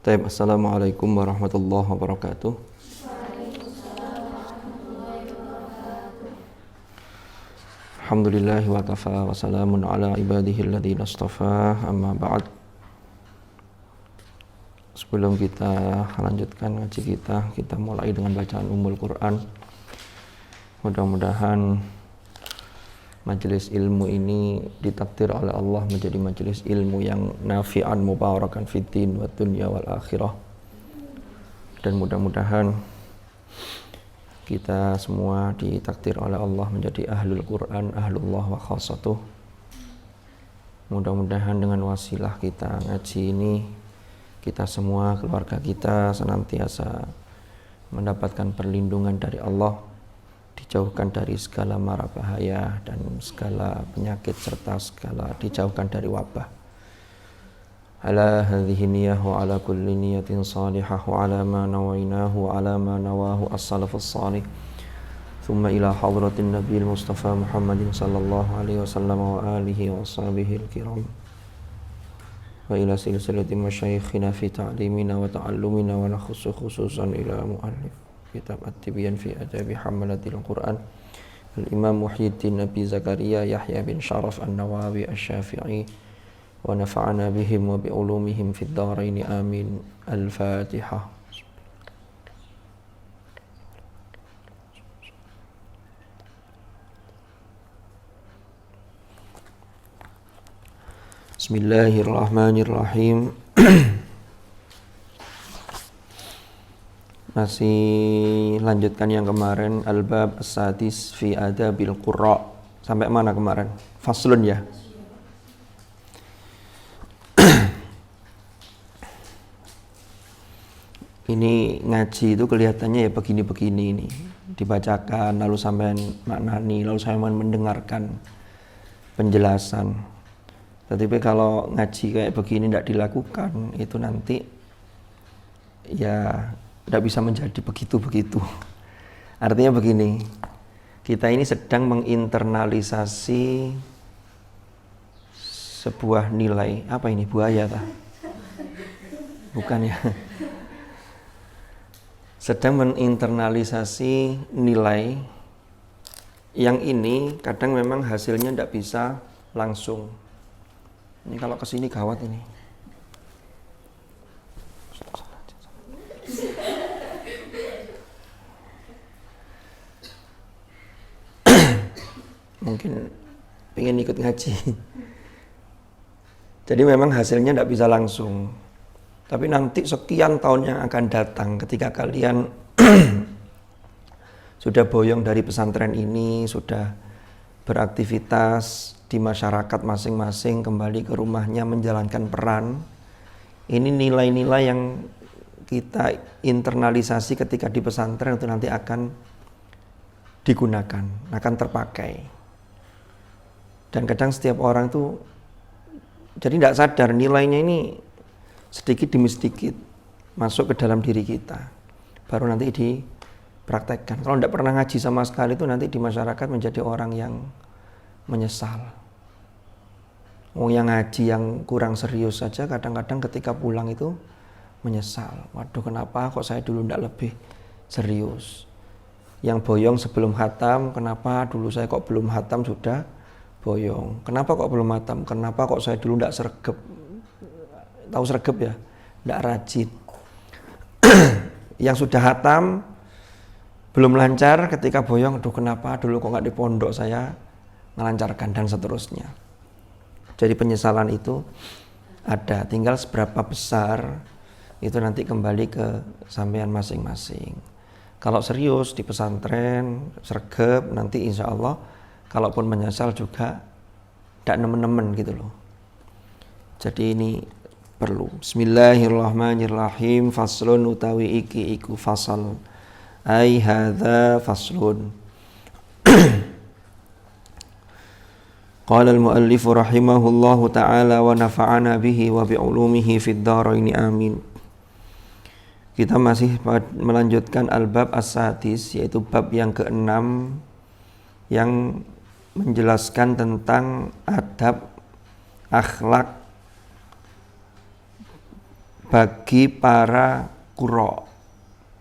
Taib, assalamualaikum warahmatullahi wabarakatuh. Alhamdulillahi wa kafa wa salamun ala ibadihi alladhina astafa, amma ba'd. Sebelum kita lanjutkan ngaji kita mulai dengan bacaan Ummul Quran. Mudah-mudahan majelis ilmu ini ditakdir oleh Allah menjadi majelis ilmu yang nafi'an mubarakan fiddin wa dunya wal akhirah. Dan mudah-mudahan kita semua ditakdir oleh Allah menjadi ahlul Quran, ahlullah wa khassatuh. Mudah-mudahan dengan wasilah kita ngaji ini, kita semua, keluarga kita senantiasa mendapatkan perlindungan dari Allah, dijauhkan dari segala mara bahaya dan segala penyakit serta dijauhkan dari wabah. Ala hadhihi niyyah wa ala kulli niyatin salihah wa ala ma nawainahu wa ala ma nawahu as-salafus salih. Thumma ila hadratin nabiyil mustafa Muhammadin sallallahu alaihi wasallam wa alihi wa ashabihi al-kiram. Wa ila silsilati masyayikhina fi ta'limina wa ta'allumina wa nakhussu khususan ila muallif kitab At-Tibyan fi Adabi Hammalatil Quran Al-Imam Muhyiddin Abi Zakaria Yahya bin Sharaf An-Nawawi Asy-Syafi'i wa nafa'ana bihim wa bi'ulumihim fid dharain amin. Al-Fatihah. Bismillahirrahmanirrahim. Masih lanjutkan yang kemarin, Al-Bab As-Sadis fi Adabil Qurra. Sampai mana kemarin? Faslun ya. Ini ngaji itu kelihatannya ya begini-begini ini. Dibacakan, lalu sampai maknani, lalu sampai mendengarkan penjelasan. Tetapi kalau ngaji kayak begini tidak dilakukan, itu nanti ya tidak bisa menjadi begitu-begitu. Artinya begini, kita ini sedang menginternalisasi sebuah nilai. Apa ini, buaya tah? Bukan ya. Sedang menginternalisasi nilai yang ini kadang memang hasilnya tidak bisa langsung. Ini kalau kesini gawat ini. Mungkin pengen ikut ngaji. Jadi memang hasilnya tidak bisa langsung. Tapi nanti sekian tahun yang akan datang ketika kalian sudah boyong dari pesantren ini, sudah beraktivitas di masyarakat masing-masing, kembali ke rumahnya menjalankan peran. Ini nilai-nilai yang kita internalisasi ketika di pesantren itu nanti akan digunakan, akan terpakai. Dan kadang setiap orang tuh jadi tidak sadar nilainya ini sedikit demi sedikit masuk ke dalam diri kita. Baru nanti dipraktekkan. Kalau tidak pernah ngaji sama sekali itu nanti di masyarakat menjadi orang yang menyesal. Yang ngaji yang kurang serius saja kadang-kadang ketika pulang itu menyesal. Waduh, kenapa kok saya dulu tidak lebih serius? Yang boyong sebelum khatam, kenapa dulu saya kok belum khatam sudah boyong? Kenapa kok belum khatam? Kenapa kok saya dulu tidak sregep? Tahu sregep ya? Tidak rajin. Yang sudah khatam belum lancar ketika boyong, aduh kenapa dulu kok nggak di pondok saya melancarkan, dan seterusnya. Jadi penyesalan itu ada, tinggal seberapa besar itu nanti kembali ke sampean masing-masing. Kalau serius di pesantren, sregep, nanti insya Allah kalaupun menyesal juga tidak nemen-nemen gitu loh. Jadi ini perlu. Bismillahirrahmanirrahim. Faslun utawi iki iku fasal. Ai hadza faslun. Qala al-muallif rahimahullahu ta'ala wa nafa'ana bihi wa bi'ulumihi fid dharain amin. Kita masih melanjutkan al-bab as-sadis, yaitu bab yang ke-6 yang menjelaskan tentang adab, akhlak bagi para qurra,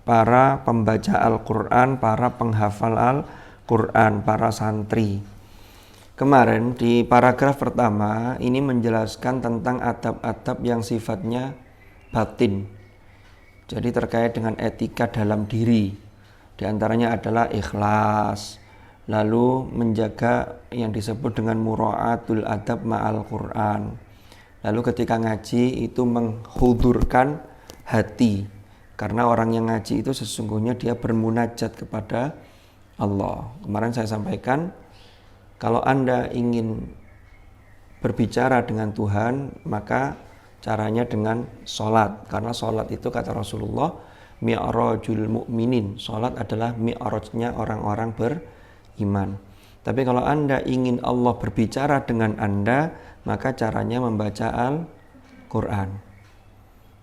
para pembaca Al-Quran, para penghafal Al-Quran, para santri. Kemarin di paragraf pertama ini menjelaskan tentang adab-adab yang sifatnya batin. Jadi terkait dengan etika dalam diri. Di antaranya adalah ikhlas, lalu menjaga yang disebut dengan mura'atul adab ma'al Quran. Lalu ketika ngaji itu menghudurkan hati, karena orang yang ngaji itu sesungguhnya dia bermunajat kepada Allah. Kemarin saya sampaikan, kalau Anda ingin berbicara dengan Tuhan, maka caranya dengan sholat. Karena sholat itu kata Rasulullah, mi'rajul mu'minin. Sholat adalah mi'rajnya orang-orang beriman. Tapi kalau Anda ingin Allah berbicara dengan Anda, maka caranya membaca Al-Quran.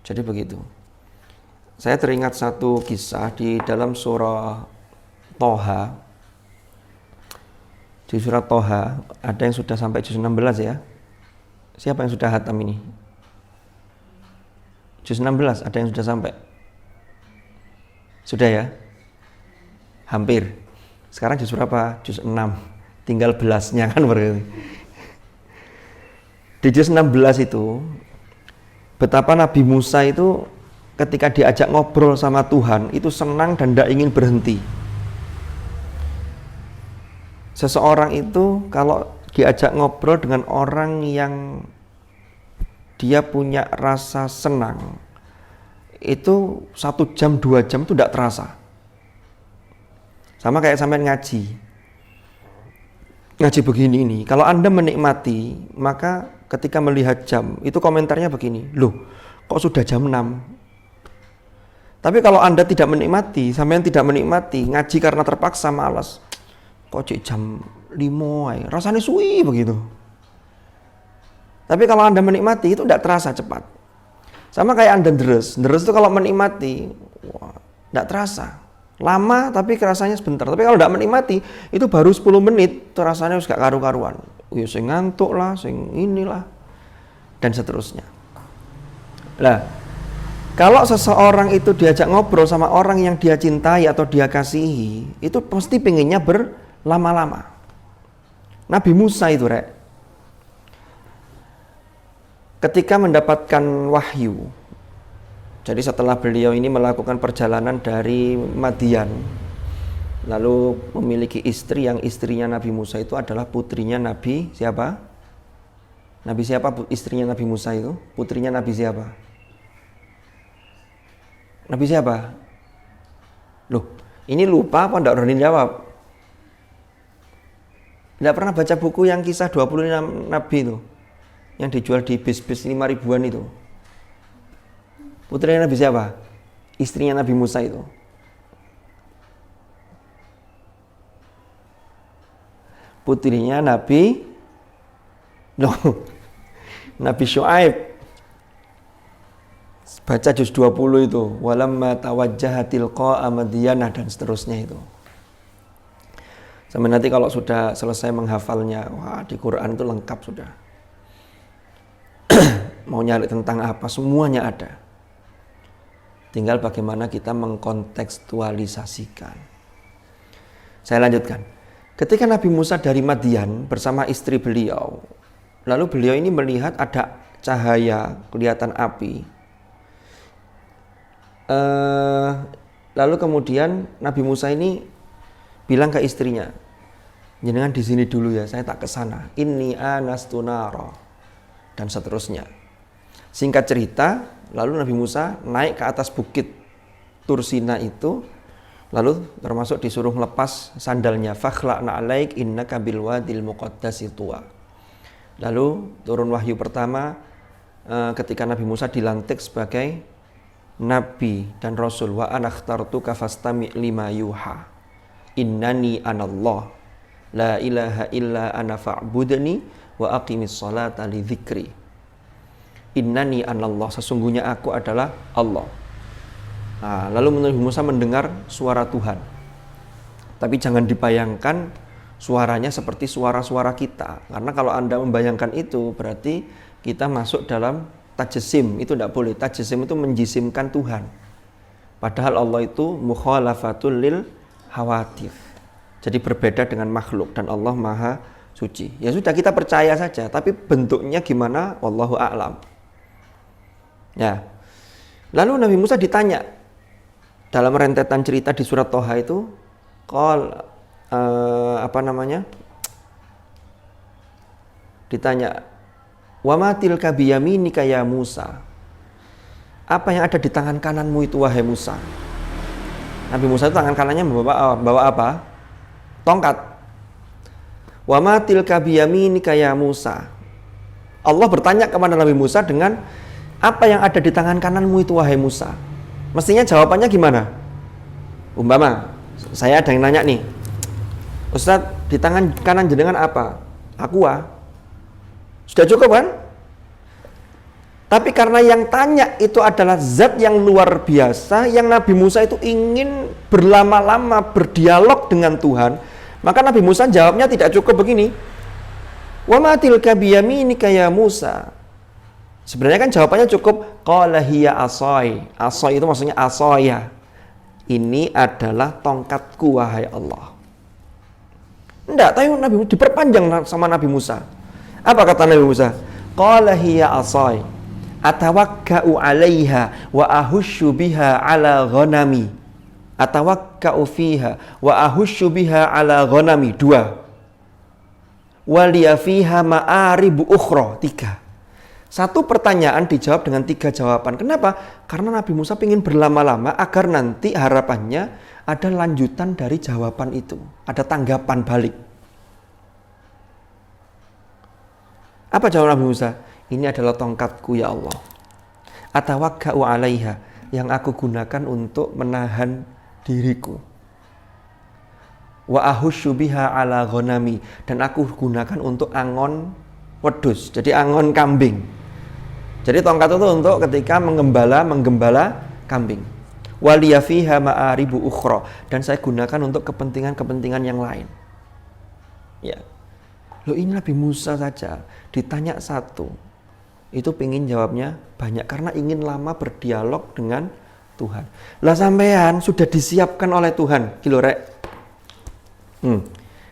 Jadi begitu. Saya teringat satu kisah di dalam surah Toha. Di surat Toha ada yang sudah sampai juz 16 ya. Siapa yang sudah hatam ini? Juz 16 ada yang sudah sampai? Sudah ya? Hampir. Sekarang juz berapa? Juz 6. Tinggal belasnya kan berarti. Di juz 16 itu betapa Nabi Musa itu ketika diajak ngobrol sama Tuhan itu senang dan tidak ingin berhenti. Seseorang itu kalau diajak ngobrol dengan orang yang dia punya rasa senang, itu 1 jam 2 jam itu tidak terasa. Sama kayak sampai ngaji begini ini. Kalau Anda menikmati, maka ketika melihat jam itu komentarnya begini, loh kok sudah jam 6. Tapi kalau Anda tidak menikmati, sampean tidak menikmati, ngaji karena terpaksa malas, kok cik jam 5 rasanya suwi begitu. Tapi kalau Anda menikmati itu tidak terasa cepat. Sama kayak Anda deres itu kalau menikmati, wah, tidak terasa. Lama tapi rasanya sebentar. Tapi kalau tidak menikmati, itu baru 10 menit, itu rasanya sudah gak karu-karuan. Ya sing ngantuk lah, sing inilah, dan seterusnya. Lah, kalau seseorang itu diajak ngobrol sama orang yang dia cintai atau dia kasihi, itu pasti pengennya berlama-lama. Nabi Musa itu ketika mendapatkan wahyu, jadi setelah beliau ini melakukan perjalanan dari Madian, lalu memiliki istri yang istrinya Nabi Musa itu adalah putrinya Nabi siapa? Nabi siapa istrinya Nabi Musa itu? Putrinya Nabi siapa? Nabi siapa? Loh, ini lupa apa enggak berani jawab? Enggak pernah baca buku yang kisah 26 Nabi itu? Yang dijual di bis-bis 5 ribuan itu. Putrinya Nabi siapa? Istrinya Nabi Musa itu. Putrinya Nabi Nabi Syuaib. Baca juz 20 itu. Walamma tawajjaha tilqa'a Madyanah dan seterusnya itu. Sampai nanti kalau sudah selesai menghafalnya, wah di Quran itu lengkap sudah. Mau nyari tentang apa, semuanya ada. Tinggal bagaimana kita mengkontekstualisasikan. Saya lanjutkan. Ketika Nabi Musa dari Madian bersama istri beliau, lalu beliau ini melihat ada cahaya, kelihatan api. Lalu kemudian Nabi Musa ini bilang ke istrinya, jenengan di sini dulu ya, saya tak ke sana. Inni anastu nara dan seterusnya. Singkat cerita, lalu Nabi Musa naik ke atas bukit Tursina itu, lalu termasuk disuruh melepas sandalnya. Fakhla'na 'alaik innaka bil wadil muqaddasi tuwa. Lalu turun wahyu pertama ketika Nabi Musa dilantik sebagai nabi dan rasul. Wa ana akhtartuka fastami' lima yuha. Innani anallah la ilaha illa ana fa'budni wa aqimis salata li dzikri. Innani anallah, sesungguhnya aku adalah Allah. Nah, lalu Nabi Musa mendengar suara Tuhan. Tapi jangan dibayangkan suaranya seperti suara-suara kita. Karena kalau Anda membayangkan itu berarti kita masuk dalam tajsim, itu tidak boleh. Tajsim itu menjisimkan Tuhan. Padahal Allah itu mukhalafatul lil hawadith. Jadi berbeda dengan makhluk dan Allah Maha Suci. Ya sudah, kita percaya saja, tapi bentuknya gimana? Wallahu a'lam. Ya. Lalu Nabi Musa ditanya dalam rentetan cerita di surat Toha itu, ditanya, wa ma tilka biyaminika ya Musa. Apa yang ada di tangan kananmu itu wahai Musa? Nabi Musa itu tangan kanannya bawa apa? Tongkat. Wa ma tilka biyaminika ya Musa. Allah bertanya kepada Nabi Musa dengan apa yang ada di tangan kananmu itu wahai Musa. Mestinya jawabannya gimana? Umpama saya ada yang nanya nih, Ustadz, di tangan kanan jenengan apa? Aqua. Sudah cukup kan? Tapi karena yang tanya itu adalah zat yang luar biasa, yang Nabi Musa itu ingin berlama-lama berdialog dengan Tuhan, maka Nabi Musa jawabnya tidak cukup begini. Wa ma tilka biyaminika ya Musa. Sebenarnya kan jawabannya cukup qala hiya asai. Asai itu maksudnya asaya. Ini adalah tongkatku wahai Allah. Enggak, tapi Nabi Musa diperpanjang sama Nabi Musa. Apa kata Nabi Musa? Qala hiya asai atawakka'u 'alaiha wa ahushu biha 'ala ghanami. Atawakka'u fiha wa ahushu biha 'ala ghanami. 2. Waliya fiha ma'aribu ukhra. 3. Satu pertanyaan dijawab dengan 3 jawaban. Kenapa? Karena Nabi Musa ingin berlama-lama agar nanti harapannya ada lanjutan dari jawaban itu. Ada tanggapan balik. Apa jawab Nabi Musa? Ini adalah tongkatku ya Allah. Atawakka'u 'alaiha, yang aku gunakan untuk menahan diriku. Wa ahusyu biha 'ala ghanami, dan aku gunakan untuk angon wedhus. Jadi angon kambing. Jadi tongkat itu untuk ketika menggembala kambing. Waliya fiha ma'aribu ukhra, dan saya gunakan untuk kepentingan-kepentingan yang lain. Ya. Loh, ini Nabi Musa saja ditanya satu, itu pengen jawabnya banyak karena ingin lama berdialog dengan Tuhan. Lah sampean sudah disiapkan oleh Tuhan, kilorek.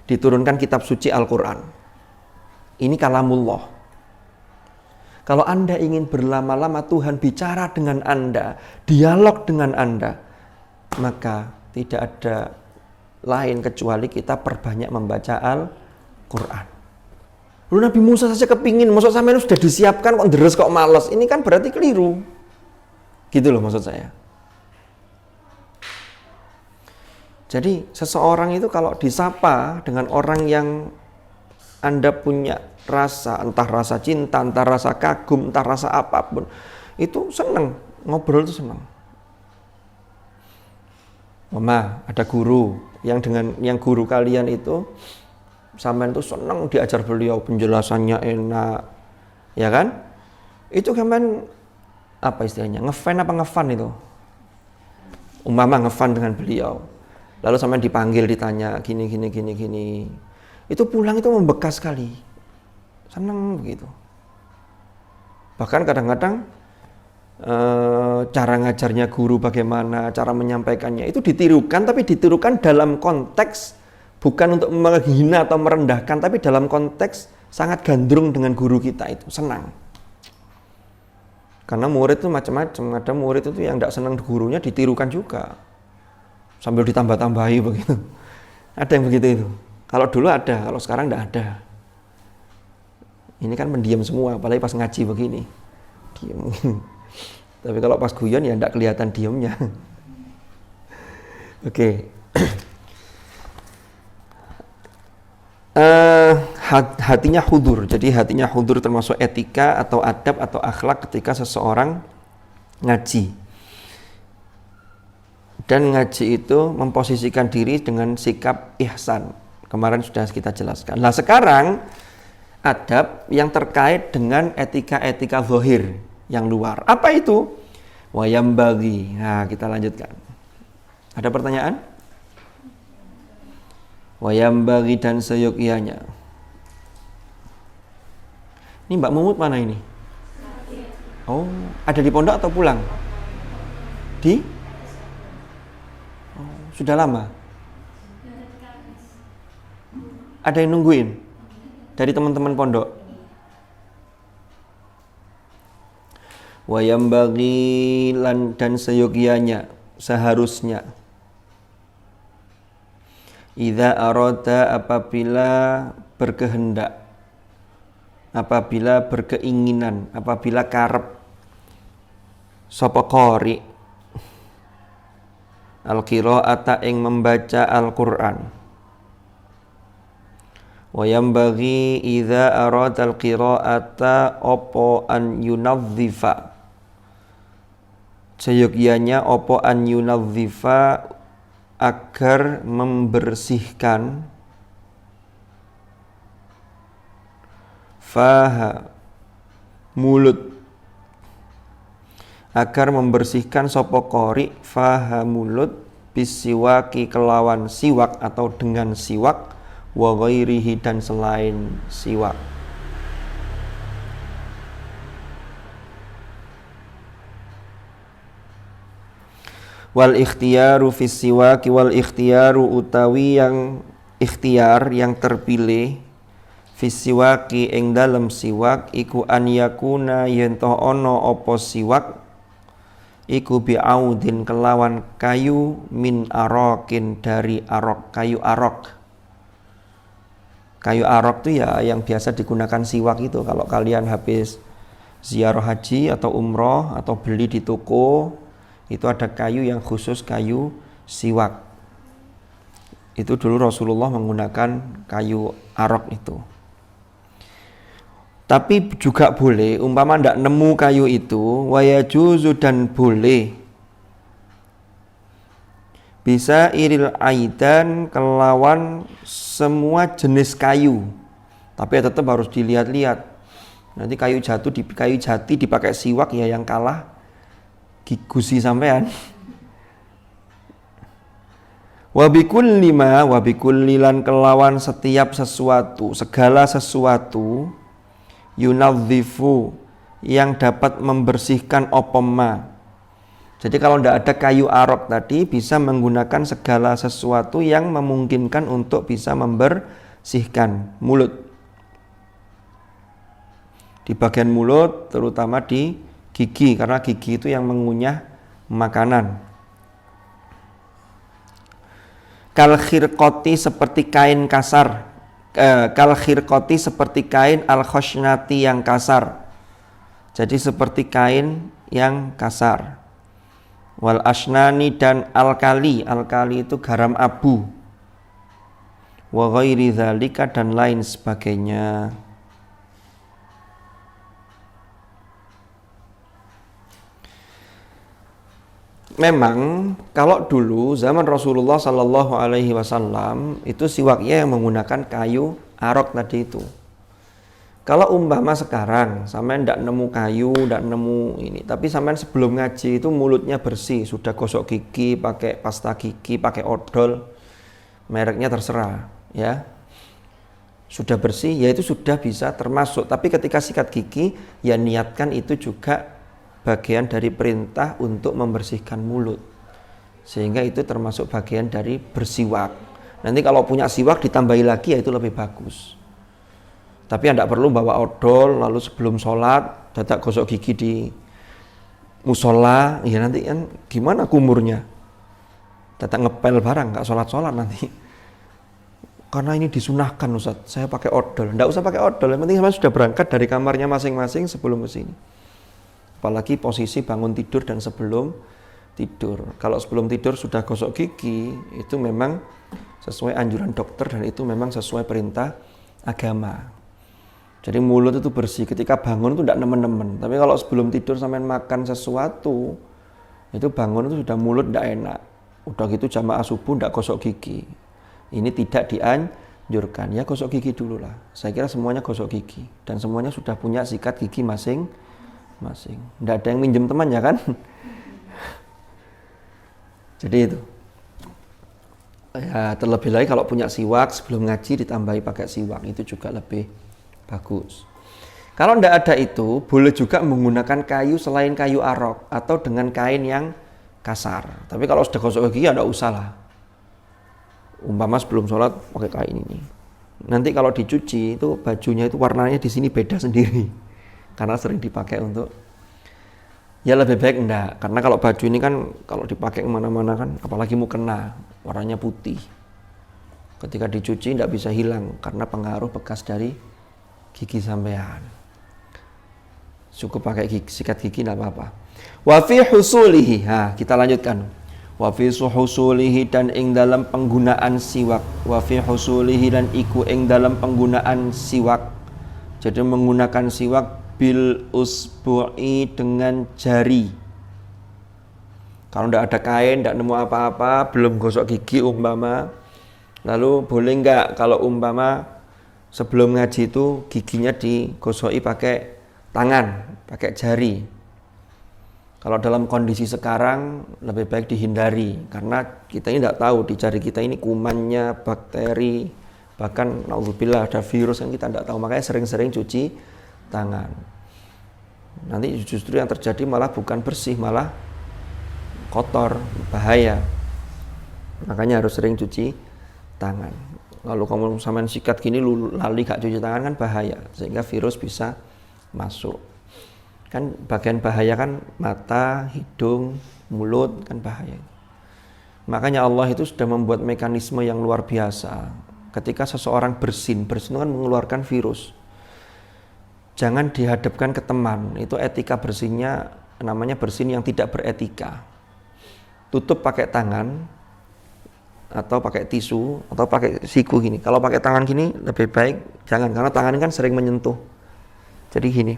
Diturunkan kitab suci Al-Quran. Ini kalamullah. Kalau Anda ingin berlama-lama Tuhan bicara dengan Anda, dialog dengan Anda, maka tidak ada lain kecuali kita perbanyak membaca Al-Quran. Lalu Nabi Musa saja kepingin, maksud sampean sudah disiapkan kok deres kok males. Ini kan berarti keliru. Gitu loh maksud saya. Jadi seseorang itu kalau disapa dengan orang yang Anda punya rasa, entah rasa cinta, entah rasa kagum, entah rasa apapun, itu senang, ngobrol itu senang. Mama, ada guru yang guru kalian itu sampean tuh senang diajar beliau, penjelasannya enak, ya kan? Itu sampean apa istilahnya? Ngefan apa ngefan itu? Umpama ngefan dengan beliau. Lalu sampean dipanggil ditanya gini. Itu pulang itu membekas sekali. Senang begitu. Bahkan kadang-kadang cara ngajarnya guru bagaimana, cara menyampaikannya itu ditirukan, tapi ditirukan dalam konteks bukan untuk menghina atau merendahkan, tapi dalam konteks sangat gandrung dengan guru kita itu, senang. Karena murid itu macam-macam, ada murid itu yang tidak senang gurunya ditirukan juga, sambil ditambah-tambahi begitu. Ada yang begitu itu. Kalau dulu ada, kalau sekarang tidak ada. Ini kan pendiam semua, apalagi pas ngaji begini, diam. Tapi kalau pas guyon ya tidak kelihatan diamnya. Oke. Hatinya hudur. Jadi hatinya hudur termasuk etika atau adab atau akhlak ketika seseorang ngaji. Dan ngaji itu memposisikan diri dengan sikap ihsan. Kemarin sudah kita jelaskan. Nah sekarang adab yang terkait dengan etika-etika zahir yang luar. Apa itu? Wayambagi. Nah kita lanjutkan. Ada pertanyaan? Wayambagi dan seyogyanya. Ini Mbak Mumut mana ini? Oh, ada di pondok atau pulang? Di? Oh, sudah lama? Ada yang nungguin? Dari teman-teman pondok? Wayam bagi dan seyogianya, seharusnya. Idza arada apabila berkehendak, apabila berkeinginan, apabila karep sapa qari al-qira'ata ing membaca Al-Qur'an. Wayam bagi idza arada al-qira'ata opo an yunadzifa, seyogianya opo an yunadzifa agar membersihkan faha mulut, agar membersihkan sapa qari faha mulut bisiwaki kelawan siwak atau dengan siwak wa ghairihi dan selain siwak. Wal ikhtiyaru fis siwaki, wal ikhtiyaru utawi yang ikhtiar yang terpilih fis siwaki ing dalem siwak iku an yakuna yen to ana apa siwak iku bi'audin kelawan kayu min arokin dari arok, kayu arok. Kayu arok itu ya yang biasa digunakan siwak itu. Kalau kalian habis ziarah haji atau umroh atau beli di toko, itu ada kayu yang khusus kayu siwak. Itu dulu Rasulullah menggunakan kayu arok itu. Tapi juga boleh, umpama ndak nemu kayu itu, wayajuzu dan boleh bisa iril aidan kelawan semua jenis kayu. Tapi ya tetap harus dilihat-lihat. Nanti kayu jati dipakai siwak ya yang kalah gusi sampean. Wabikullilan kelawan setiap sesuatu, segala sesuatu yunadzifu yang dapat membersihkan opoma. Jadi kalau tidak ada kayu arok tadi bisa menggunakan segala sesuatu yang memungkinkan untuk bisa membersihkan mulut. Di bagian mulut terutama di gigi, karena gigi itu yang mengunyah makanan. Kal khirqati seperti kain kasar. Kal khirqati seperti kain al khosnati yang kasar. Jadi seperti kain yang kasar. Wal asnani dan alkali itu garam abu. Wa ghairi dzalika dan lain sebagainya. Memang kalau dulu zaman Rasulullah Sallallahu Alaihi Wasallam itu siwaknya yang menggunakan kayu arok tadi itu. Kalau umpama sekarang sampean ndak nemu kayu, ndak nemu ini, tapi sampean sebelum ngaji itu mulutnya bersih, sudah gosok gigi, pakai pasta gigi, pakai odol, mereknya terserah, ya. Sudah bersih, ya itu sudah bisa termasuk. Tapi ketika sikat gigi, ya niatkan itu juga bagian dari perintah untuk membersihkan mulut, sehingga itu termasuk bagian dari bersiwak. Nanti kalau punya siwak ditambahi lagi ya itu lebih bagus. Tapi tidak perlu bawa odol lalu sebelum sholat dadak gosok gigi di musola, ya nanti kan gimana kumurnya, dadak ngepel barang nggak sholat nanti. Karena ini disunahkan Ustaz, saya pakai odol. Tidak usah pakai odol, yang penting saya sudah berangkat dari kamarnya masing-masing sebelum ke sini. Apalagi posisi bangun tidur dan sebelum tidur. Kalau sebelum tidur sudah gosok gigi, itu memang sesuai anjuran dokter dan itu memang sesuai perintah agama. Jadi mulut itu bersih, ketika bangun itu tidak nemen-nemen. Tapi kalau sebelum tidur sampai makan sesuatu, itu bangun itu sudah mulut tidak enak. Udah gitu jamaah subuh tidak gosok gigi. Ini tidak dianjurkan. Ya gosok gigi dulu lah. Saya kira semuanya gosok gigi. Dan semuanya sudah punya sikat gigi masing-masing. Tidak ada yang minjem teman ya kan. Jadi itu ya, terlebih lagi kalau punya siwak sebelum ngaji ditambahi pakai siwak, itu juga lebih bagus. Kalau tidak ada itu, boleh juga menggunakan kayu selain kayu arok atau dengan kain yang kasar. Tapi kalau sudah gosok gigi ya tidak usah lah. Umpama sebelum sholat pakai kain ini. Nanti kalau dicuci itu bajunya itu warnanya di sini beda sendiri. Karena sering dipakai untuk, ya lebih baik enggak. Karena kalau baju ini kan kalau dipakai kemana-mana kan, apalagi mukena, warnanya putih. Ketika dicuci tidak bisa hilang karena pengaruh bekas dari gigi sampean. Cukup pakai sikat gigi tidak apa-apa. Wa fi husulihi, kita lanjutkan. Wa fi husulihi dan ing dalam penggunaan siwak. Wa fi husulihi dan iku ing dalam penggunaan siwak. Jadi menggunakan siwak bil usbu'i dengan jari. Kalau tidak ada kain, tidak nemu apa-apa, belum gosok gigi umpama, lalu boleh enggak kalau umpama sebelum ngaji itu giginya digosoki pakai tangan, pakai jari. Kalau dalam kondisi sekarang lebih baik dihindari karena kita ini tidak tahu di jari kita ini kumannya, bakteri, bahkan naudzubillah ada virus yang kita tidak tahu. Makanya sering-sering cuci tangan. Nanti justru yang terjadi malah bukan bersih, malah kotor, bahaya. Makanya harus sering cuci tangan. Lalu kamu sampean sikat gini lali gak cuci tangan kan bahaya, sehingga virus bisa masuk. Kan bagian bahaya kan mata, hidung, mulut kan bahaya. Makanya Allah itu sudah membuat mekanisme yang luar biasa. Ketika seseorang bersin itu kan mengeluarkan virus. Jangan dihadapkan ke teman, itu etika bersinnya namanya bersin yang tidak beretika. Tutup pakai tangan atau pakai tisu atau pakai siku gini. Kalau pakai tangan gini lebih baik jangan, karena tangan kan sering menyentuh. Jadi gini.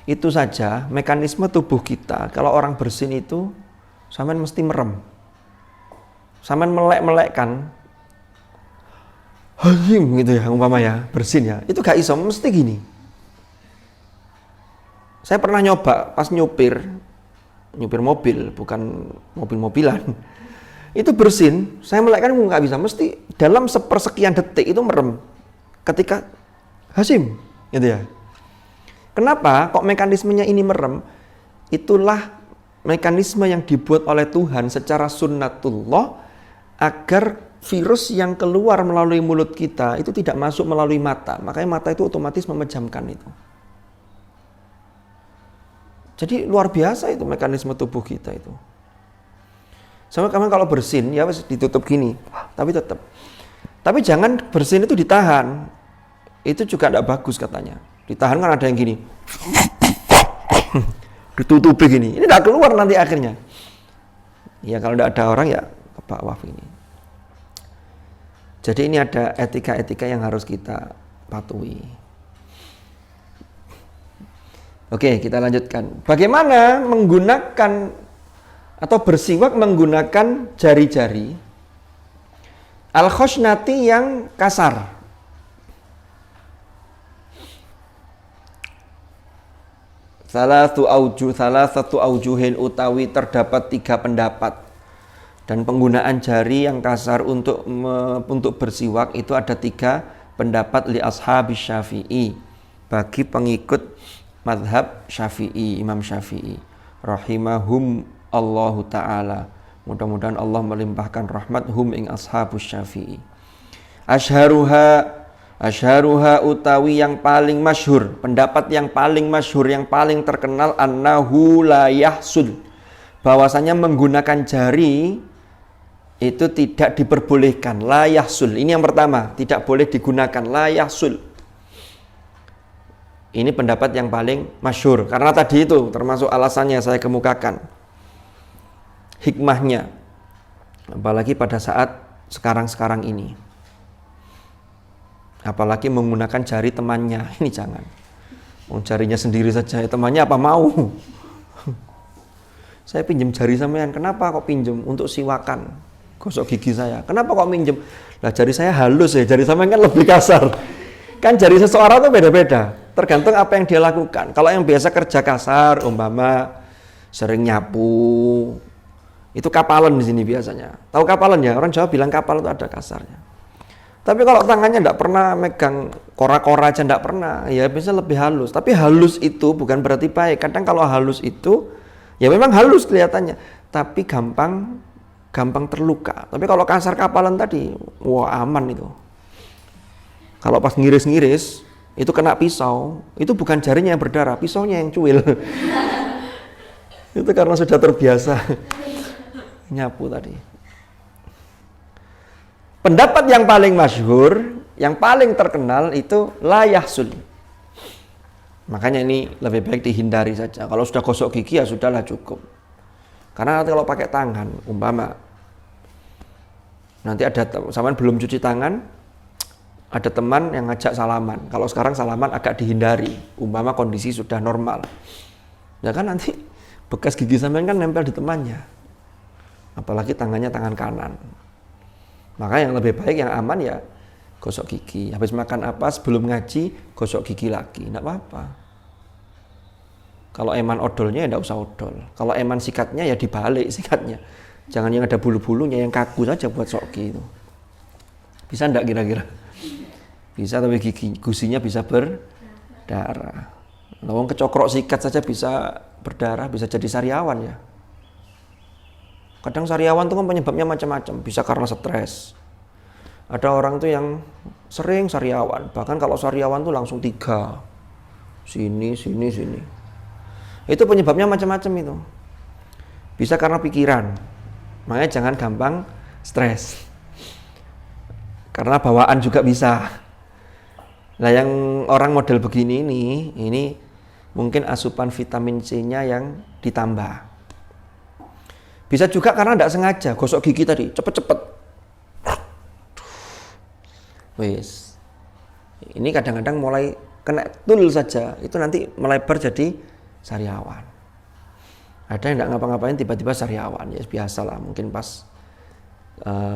Itu saja mekanisme tubuh kita. Kalau orang bersin itu sampean mesti merem. Sampean melek-melekkan. Hazim gitu ya umpama ya, bersin ya. Itu gak iso, mesti gini. Saya pernah nyoba pas nyupir mobil, bukan mobil-mobilan. Itu bersin, saya melekkan nggak bisa, mesti dalam sepersekian detik itu merem. Ketika Hasim, gitu ya. Kenapa? Kok mekanismenya ini merem? Itulah mekanisme yang dibuat oleh Tuhan secara sunnatullah agar virus yang keluar melalui mulut kita itu tidak masuk melalui mata. Makanya mata itu otomatis memejamkan itu. Jadi luar biasa itu mekanisme tubuh kita itu. Sama kamu kalau bersin ya ditutup gini, tapi tetap. Tapi jangan bersin itu ditahan. Itu juga tidak bagus katanya. Ditahan kan ada yang gini. Ditutupi gini. Ini tidak keluar nanti akhirnya. Ya kalau tidak ada orang ya ke bawah ini. Jadi ini ada etika-etika yang harus kita patuhi. Oke, kita lanjutkan. Bagaimana menggunakan atau bersiwak menggunakan jari-jari al-khosnati yang kasar. Salasatu aujuhin utawi terdapat 3 pendapat. Dan penggunaan jari yang kasar untuk bersiwak itu ada 3 pendapat li ashabi Syafi'i, bagi pengikut madhab Syafi'i, Imam Syafi'i rahimahum Allahu ta'ala. Mudah-mudahan Allah melimpahkan rahmat hum ing ashabus Syafi'i. Asyharuha utawi yang paling masyhur, pendapat yang paling masyhur, yang paling terkenal, annahu la yahsul, bahwasanya menggunakan jari itu tidak diperbolehkan. La yahsul, ini yang pertama, tidak boleh digunakan. La yahsul, ini pendapat yang paling masyhur, karena tadi itu termasuk alasannya saya kemukakan, hikmahnya, apalagi pada saat sekarang-sekarang ini. Apalagi menggunakan jari temannya, ini jangan. Jarinya sendiri saja, temannya apa mau? Saya pinjam jari sampean, kenapa kok pinjam? Untuk siwakan, gosok gigi saya. Kenapa kok pinjam? Lah jari saya halus ya, jari sampean kan lebih kasar. Kan jari seseorang itu beda-beda, tergantung apa yang dia lakukan. Kalau yang biasa kerja kasar, umpama sering nyapu, itu kapalan di sini biasanya. Tahu kapalan ya? Orang Jawa bilang kapal itu ada kasarnya. Tapi kalau tangannya tidak pernah megang kora-kora aja tidak pernah, ya bisa lebih halus. Tapi halus itu bukan berarti baik. Kadang kalau halus itu, ya memang halus kelihatannya, tapi gampang terluka. Tapi kalau kasar kapalan tadi, wah aman itu. Kalau pas ngiris-ngiris, itu kena pisau, itu bukan jarinya yang berdarah, pisaunya yang cuil. Itu karena sudah terbiasa nyapu tadi. Pendapat yang paling masyhur, yang paling terkenal itu la yahsul. Makanya ini lebih baik dihindari saja. Kalau sudah gosok gigi ya sudahlah cukup. Karena nanti kalau pakai tangan, umpama nanti ada zaman belum cuci tangan, ada teman yang ngajak salaman. Kalau sekarang salaman agak dihindari, umpama kondisi sudah normal. Ya kan nanti bekas gigi sampean kan nempel di temannya. Apalagi tangannya tangan kanan. Maka yang lebih baik, yang aman ya gosok gigi. Habis makan apa, sebelum ngaji, gosok gigi lagi. Nggak apa-apa. Kalau eman odolnya ya nggak usah odol. Kalau eman sikatnya ya dibalik sikatnya. Jangan yang ada bulu-bulunya, yang kaku saja buat soki itu. Bisa nggak kira-kira? Bisa, tapi gusinya bisa berdarah. Lawang kecokrok sikat saja bisa berdarah, bisa jadi sariawan ya. Kadang sariawan itu kan penyebabnya macam-macam, bisa karena stres. Ada orang tuh yang sering sariawan, bahkan kalau sariawan tuh langsung 3. Sini. Itu penyebabnya macam-macam itu. Bisa karena pikiran. Makanya jangan gampang stres. Karena bawaan juga bisa. Nah, yang orang model begini ini mungkin asupan vitamin C-nya yang ditambah. Bisa juga karena tidak sengaja gosok gigi tadi, cepet-cepet. Wis. Ini kadang-kadang mulai kena tul saja, itu nanti melebar jadi sariawan. Ada yang tidak ngapa-ngapain tiba-tiba sariawan, ya biasalah, mungkin pas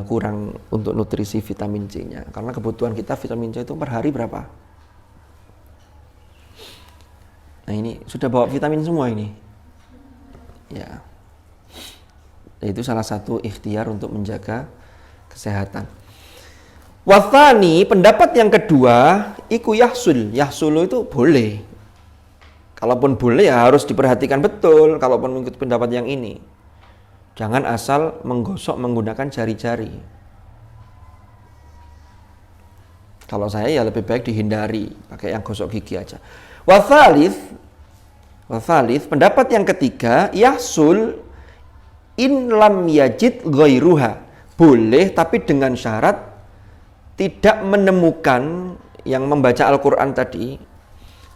kurang untuk nutrisi vitamin C-nya. Karena kebutuhan kita vitamin C itu per hari berapa? Nah ini sudah bawa vitamin semua ini. Ya. Itu salah satu ikhtiar untuk menjaga kesehatan. Wathani, pendapat yang kedua, iku yahsul. Yahsul itu boleh. Kalaupun boleh ya harus diperhatikan betul kalaupun mengikuti pendapat yang ini. Jangan asal menggosok menggunakan jari-jari. Kalau saya ya lebih baik dihindari, pakai yang gosok gigi aja. Wathalith, pendapat yang ketiga, yahsul in lam yajid ghairuha. Boleh tapi dengan syarat tidak menemukan, yang membaca Al-Quran tadi,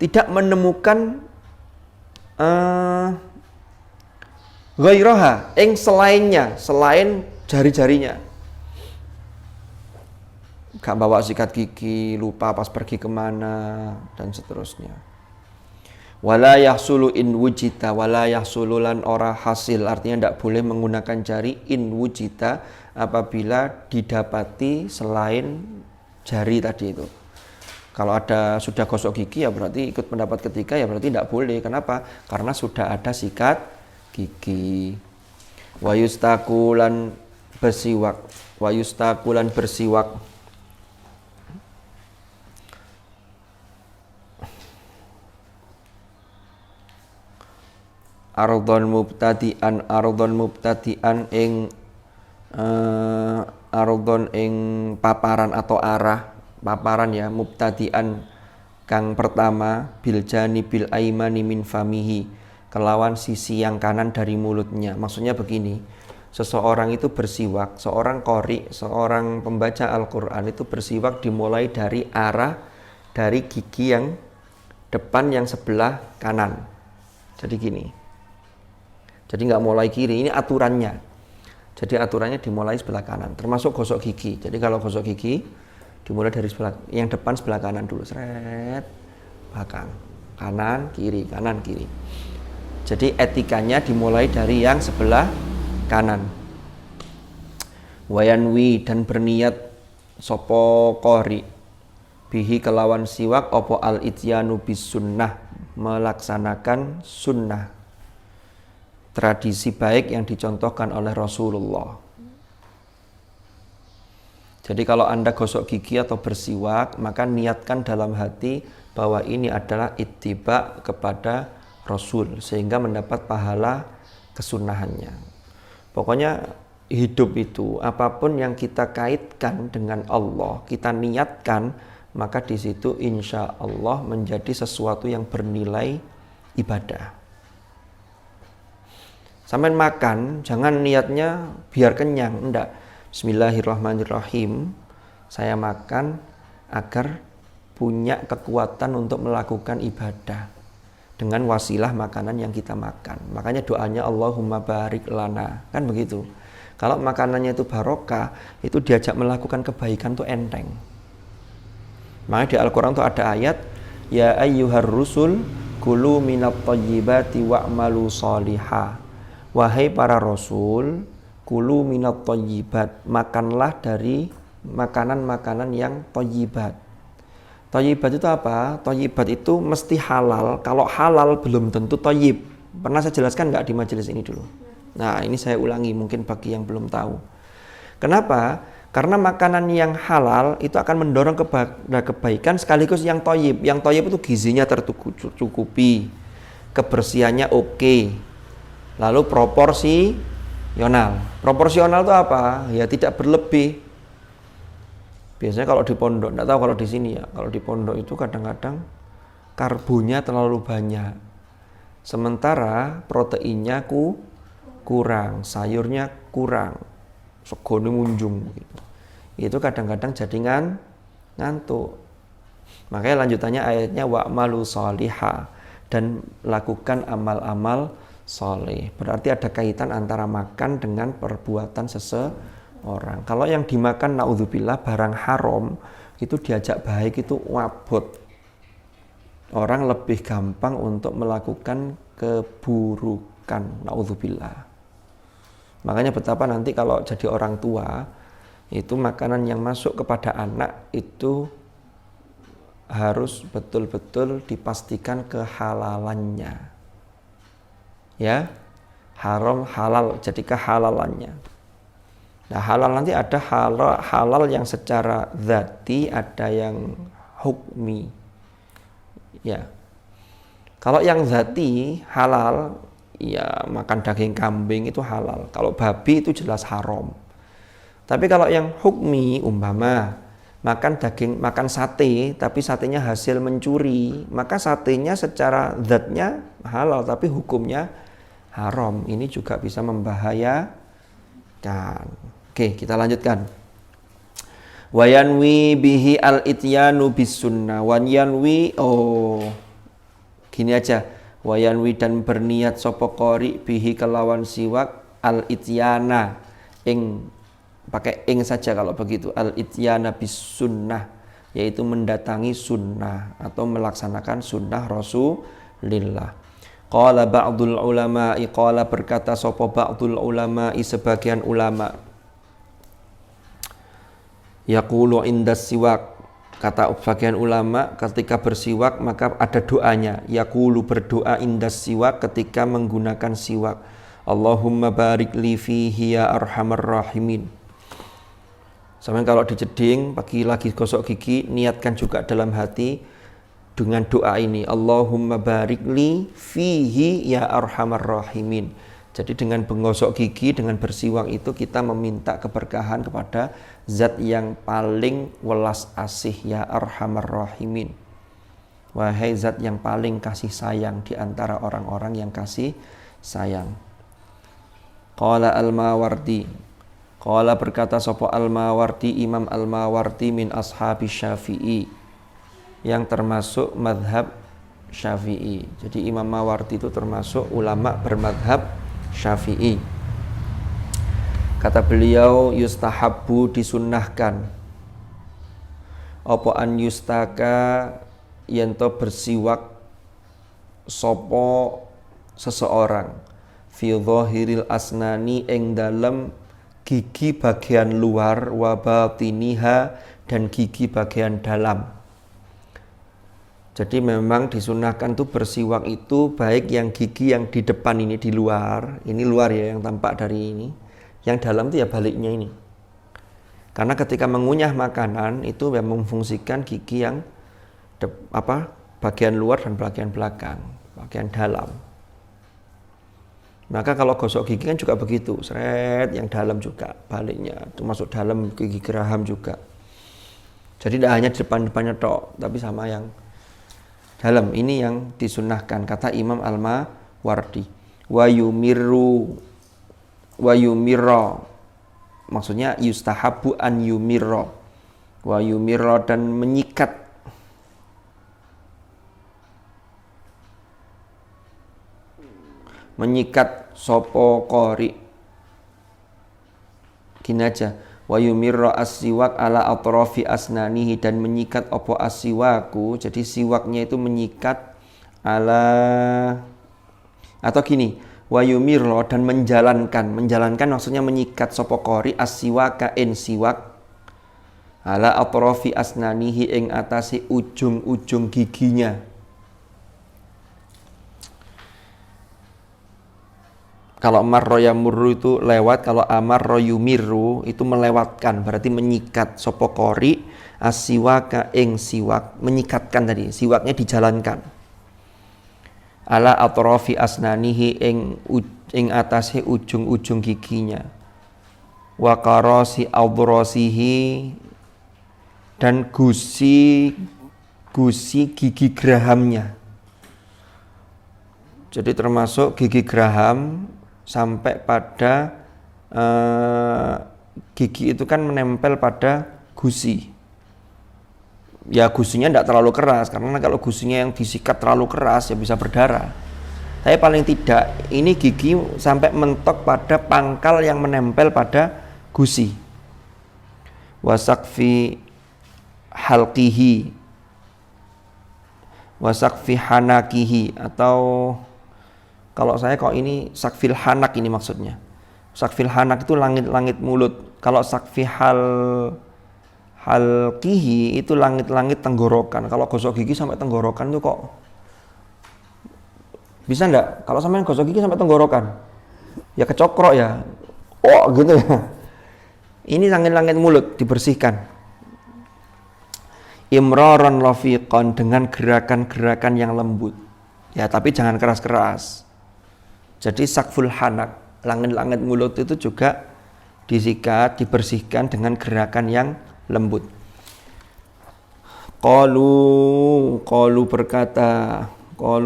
tidak menemukan ghairuha, selainnya, selain jari-jarinya. Gak bawa sikat gigi, lupa pas pergi kemana, dan seterusnya. Wala yahsulu in wujita, wala yahsululan ora hasil, artinya tidak boleh menggunakan jari in wujita apabila didapati selain jari tadi itu. Kalau ada sudah gosok gigi ya berarti ikut pendapat ketiga, ya berarti tidak boleh. Kenapa? Karena sudah ada sikat gigi. Wa yustaqulan bersiwak, wa yustaqulan bersiwak. Ardhon mubtadian ing ardhon ing paparan atau arah paparan ya, mubtadian kang pertama bil janibil aimani min famihi, kelawan sisi yang kanan dari mulutnya. Maksudnya begini, seseorang itu bersiwak, seorang qori, seorang pembaca Al-Quran itu bersiwak dimulai dari arah dari gigi yang depan yang sebelah kanan. Jadi gini. Jadi nggak mulai kiri, ini aturannya. Jadi aturannya dimulai sebelah kanan, termasuk gosok gigi. Jadi kalau gosok gigi dimulai dari sebelah yang depan sebelah kanan dulu, seret, belakang, kanan kiri. Jadi etikanya dimulai dari yang sebelah kanan. Wayanwi, dan berniat sopo qori bihi kelawan siwak opo al ityanu bis sunnah, melaksanakan sunnah, tradisi baik yang dicontohkan oleh Rasulullah. Jadi kalau Anda gosok gigi atau bersiwak, maka niatkan dalam hati bahwa ini adalah ittiba kepada Rasul, sehingga mendapat pahala kesunahannya. Pokoknya hidup itu, apapun yang kita kaitkan dengan Allah, kita niatkan, maka di situ insya Allah menjadi sesuatu yang bernilai ibadah. Sampai makan, jangan niatnya biar kenyang, enggak. Bismillahirrahmanirrahim, saya makan agar punya kekuatan untuk melakukan ibadah dengan wasilah makanan yang kita makan. Makanya doanya Allahumma barik lana, kan begitu. Kalau makanannya itu barokah, itu diajak melakukan kebaikan tuh enteng. Makanya di Al-Quran tuh ada ayat, ya ayyuhar rusul kulu minat thayyibati wa'malu sholihah. Wahai para rasul, kulu minat thayyibat, makanlah dari makanan-makanan yang thayyibat. Thayyibat itu apa? Thayyibat itu mesti halal. Kalau halal belum tentu thayyib. Pernah saya jelaskan nggak di majelis ini dulu? Nah, ini saya ulangi mungkin bagi yang belum tahu. Kenapa? Karena makanan yang halal itu akan mendorong kebaikan sekaligus yang thayyib. Yang thayyib itu gizinya tercukupi, kebersihannya oke. Lalu proporsional. Proporsional itu apa? Ya tidak berlebih. Biasanya kalau di pondok, enggak tahu kalau di sini ya. Kalau di pondok itu kadang-kadang karbonya terlalu banyak. Sementara proteinnya kurang, sayurnya kurang. Segone munjung gitu. Itu kadang-kadang jadi ngantuk. Makanya lanjutannya ayatnya wa'malu sholihah, dan lakukan amal-amal soleh. Berarti ada kaitan antara makan dengan perbuatan seseorang. Kalau yang dimakan naudzubillah barang haram, itu diajak baik itu wabot. Orang lebih gampang untuk melakukan keburukan, naudzubillah. Makanya betapa nanti kalau jadi orang tua, itu makanan yang masuk kepada anak itu harus betul-betul dipastikan kehalalannya. Ya, haram halal, jadi kehalalannya. Nah, halal nanti ada halal yang secara zati, ada yang hukmi. Ya, kalau yang zati halal, ya makan daging kambing itu halal. Kalau babi itu jelas haram. Tapi kalau yang hukmi, umpama makan sate, tapi satenya hasil mencuri, maka satenya secara zatnya halal, tapi hukumnya haram. Ini juga bisa membahayakan. Oke, kita lanjutkan. Wayanwi bihi al-ityanu bis sunnah. Wayanwi, gini aja. Wayanwi, dan berniat sapa qori bihi kelawan siwak al-ityana, pakai ing saja kalau begitu, al-ityana bis sunnah, yaitu mendatangi sunnah atau melaksanakan sunnah Rasulillah. Qala ba'dul ulama'i, qala berkata sapa ba'dul ulama'i, sebagian ulama, yaqulu indas siwak, kata sebagian ulama ketika bersiwak maka ada doanya. Yaqulu, berdoa indas siwak, ketika menggunakan siwak, Allahumma barik li fihi ya arhamar rahimin. Sampai kalau dijeding pagi lagi gosok gigi, niatkan juga dalam hati dengan doa ini, Allahumma barik li fihi ya arhamar rahimin. Jadi dengan menggosok gigi, dengan bersiwak itu kita meminta keberkahan kepada zat yang paling welas asih, ya arhamar rahimin. Wahai zat yang paling kasih sayang di antara orang-orang yang kasih sayang. Qala al-Mawardi, qala berkata sapa al-Mawardi, Imam al-Mawardi min ashabi Syafi'i, yang termasuk madhab Syafi'i. Jadi Imam Mawardi itu termasuk ulama bermadhab Syafi'i. Kata beliau, yustahabbu, disunnahkan, apa an yustaka, yento bersiwak sopo seseorang, fi dhahiril asnani, ing dalem gigi bagian luar, wa batiniha, dan gigi bagian dalam. Jadi memang disunahkan tuh bersiwak itu baik yang gigi yang di depan ini, di luar, ini luar ya yang tampak dari ini, yang dalam tuh ya baliknya ini. Karena ketika mengunyah makanan itu memang memfungsikan gigi yang bagian luar dan bagian belakang, bagian dalam. Maka kalau gosok gigi kan juga begitu, seret yang dalam juga baliknya, termasuk dalam gigi geraham juga. Jadi tidak hanya depan-depannya tok, tapi sama yang dalam. Ini yang disunnahkan kata Imam Al-Mawardi. Wa yumirra, maksudnya yustahabu an yumirra. Wa yumirra, dan menyikat. Menyikat sopo qori. Gini aja. Wa yumirra as-siwak ala atrafi asnanihi, dan menyikat opo as-siwaku, jadi siwaknya itu menyikat ala, atau gini, wa yumirra, dan menjalankan maksudnya menyikat sopo qori as-siwaka in siwak ala atrafi asnanihi ing atasi ujung-ujung giginya. Kalau marro yamurru itu lewat, kalau amarro yumirru itu melewatkan, berarti menyikat sopo qori as-siwaka ing siwak, menyikatkan tadi, siwaknya dijalankan. Ala atrafi asnanihi ing atase ujung-ujung giginya. Wa qarasi adrasihi, dan gusi gigi gerahamnya. Jadi termasuk gigi geraham sampai pada gigi itu kan menempel pada gusi. Ya gusinya tidak terlalu keras, karena kalau gusinya yang disikat terlalu keras ya bisa berdarah. Tapi paling tidak ini gigi sampai mentok pada pangkal yang menempel pada gusi. Wasakfi halqihi, wasakfi hanakihi, atau kalau saya kok ini sakfil hanak ini maksudnya. Sakfil hanak itu langit-langit mulut. Kalau sakfi halqihi itu langit-langit tenggorokan. Kalau gosok gigi sampai tenggorokan itu kok bisa enggak? Kalau sampai gosok gigi sampai tenggorokan, ya kecokrok ya. Oh gitu ya. Ini langit-langit mulut dibersihkan. Imraran lafiqan, dengan gerakan-gerakan yang lembut. Ya tapi jangan keras-keras. Jadi sakful hanak, langit-langit mulut itu juga disikat, dibersihkan dengan gerakan yang lembut. Qalu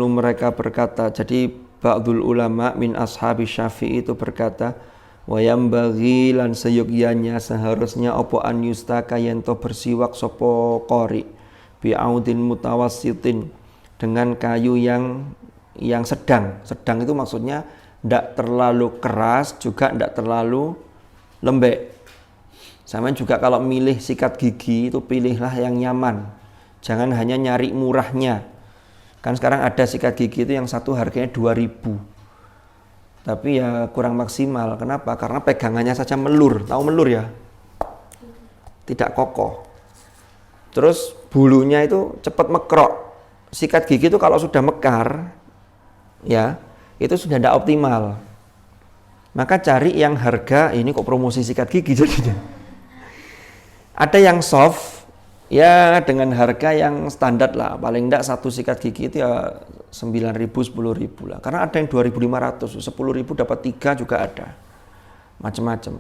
mereka berkata, jadi ba'dul ulama min ashabi Syafi'i itu berkata, wa yambaghi lan seyogyanya seharusnya opo an yustaka yento bersiwak sopo qori bi'audin mutawassitin, dengan kayu yang sedang itu maksudnya tidak terlalu keras juga tidak terlalu lembek. Sama juga kalau milih sikat gigi itu pilihlah yang nyaman, jangan hanya nyari murahnya. Kan sekarang ada sikat gigi itu yang satu harganya 2.000, tapi ya kurang maksimal. Kenapa? Karena pegangannya saja melur, tahu melur ya, tidak kokoh. Terus bulunya itu cepat mekrok. Sikat gigi itu kalau sudah mekar ya itu sudah tidak optimal. Maka cari yang harga, ini kok promosi sikat gigi jadinya. Ada yang soft ya dengan harga yang standar lah, paling tidak satu sikat gigi itu ya 9.000 10.000 lah. Karena ada yang 2.500, 10.000 dapat 3 juga ada. Macam-macam.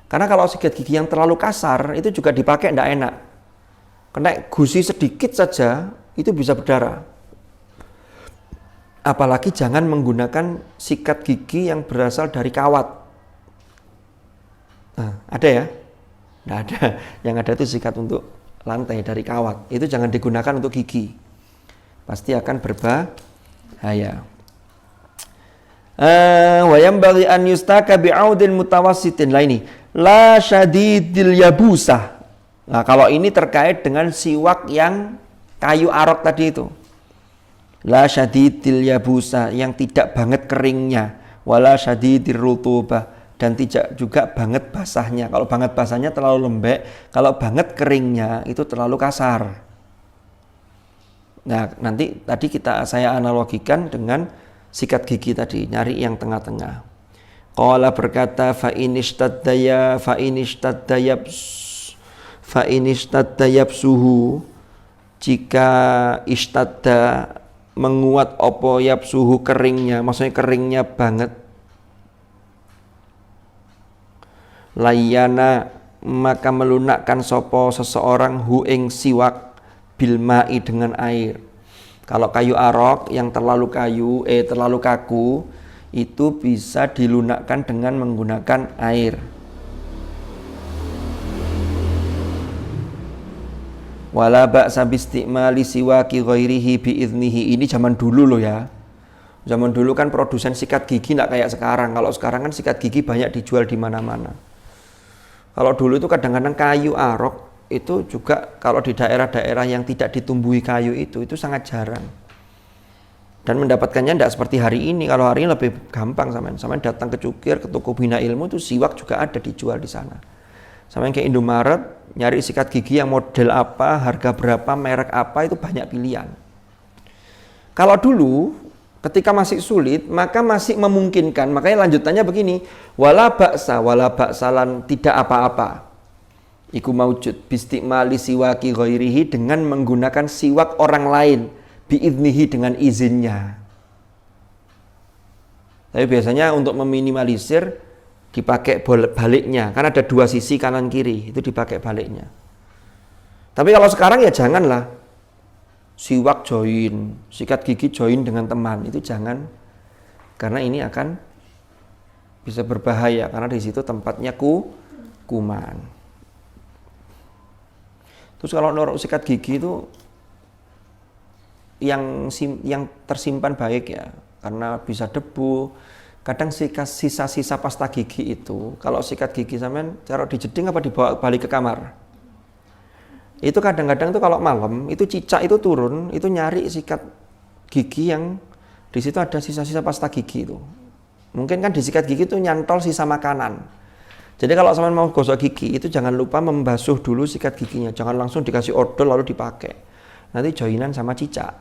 Karena kalau sikat gigi yang terlalu kasar itu juga dipakai tidak enak. Kena gusi sedikit saja itu bisa berdarah. Apalagi jangan menggunakan sikat gigi yang berasal dari kawat. Nah, ada ya? Tidak ada. Yang ada itu sikat untuk lantai dari kawat. Itu jangan digunakan untuk gigi. Pasti akan berbahaya. Wa yambaghi an yustaka bi'audin mutawassitin. Lah ini, la syadidil yabusah. Nah, kalau ini terkait dengan siwak yang kayu arok tadi itu. La syadidil yabusa, yang tidak banget keringnya, wala syadidir rutubah, dan tidak juga banget basahnya. Kalau banget basahnya terlalu lembek, kalau banget keringnya itu terlalu kasar. Nah, nanti tadi saya analogikan dengan sikat gigi tadi, nyari yang tengah-tengah. Qala berkata fa inishtadda Fa in istadda yabsuhu, jika istadda menguat opo yabsuhu keringnya, maksudnya keringnya banget, layana maka melunakkan sopo seseorang hu ing siwak bilma'i dengan air. Kalau kayu arok yang terlalu kaku itu bisa dilunakkan dengan menggunakan air. Wala ba'sa biistimali siwaki ghairihi biiznihi. Ini zaman dulu loh ya. Zaman dulu kan produsen sikat gigi enggak kayak sekarang. Kalau sekarang kan sikat gigi banyak dijual di mana-mana. Kalau dulu itu kadang-kadang kayu arok itu juga kalau di daerah-daerah yang tidak ditumbuhi kayu itu sangat jarang. Dan mendapatkannya tidak seperti hari ini. Kalau hari ini lebih gampang sampean datang ke Cukir, ke toko Bina Ilmu itu siwak juga ada dijual di sana. Sampean ke Indomaret nyari sikat gigi yang model apa, harga berapa, merek apa, itu banyak pilihan. Kalau dulu ketika masih sulit, maka masih memungkinkan. Makanya lanjutannya begini, wala ba'salan, tidak apa-apa. Iku maujud bistikmali siwaki ghairihi, dengan menggunakan siwak orang lain, biiznihi, dengan izinnya. Tapi biasanya untuk meminimalisir dipakai baliknya, kan ada dua sisi kanan kiri, itu dipakai baliknya. Tapi kalau sekarang ya janganlah siwak join, sikat gigi join dengan teman, itu jangan, karena ini akan bisa berbahaya karena di situ tempatnya kuman. Terus kalau norok sikat gigi itu yang tersimpan baik ya, karena bisa debu. Kadang sisa-sisa pasta gigi itu, kalau sikat gigi sampean taruh di jeding apa dibawa balik ke kamar. Itu kadang-kadang tuh kalau malam itu cicak itu turun, itu nyari sikat gigi yang di situ ada sisa-sisa pasta gigi itu. Mungkin kan di sikat gigi itu nyantol sisa makanan. Jadi kalau sampean mau gosok gigi itu jangan lupa membasuh dulu sikat giginya, jangan langsung dikasih odol lalu dipakai. Nanti joinan sama cicak.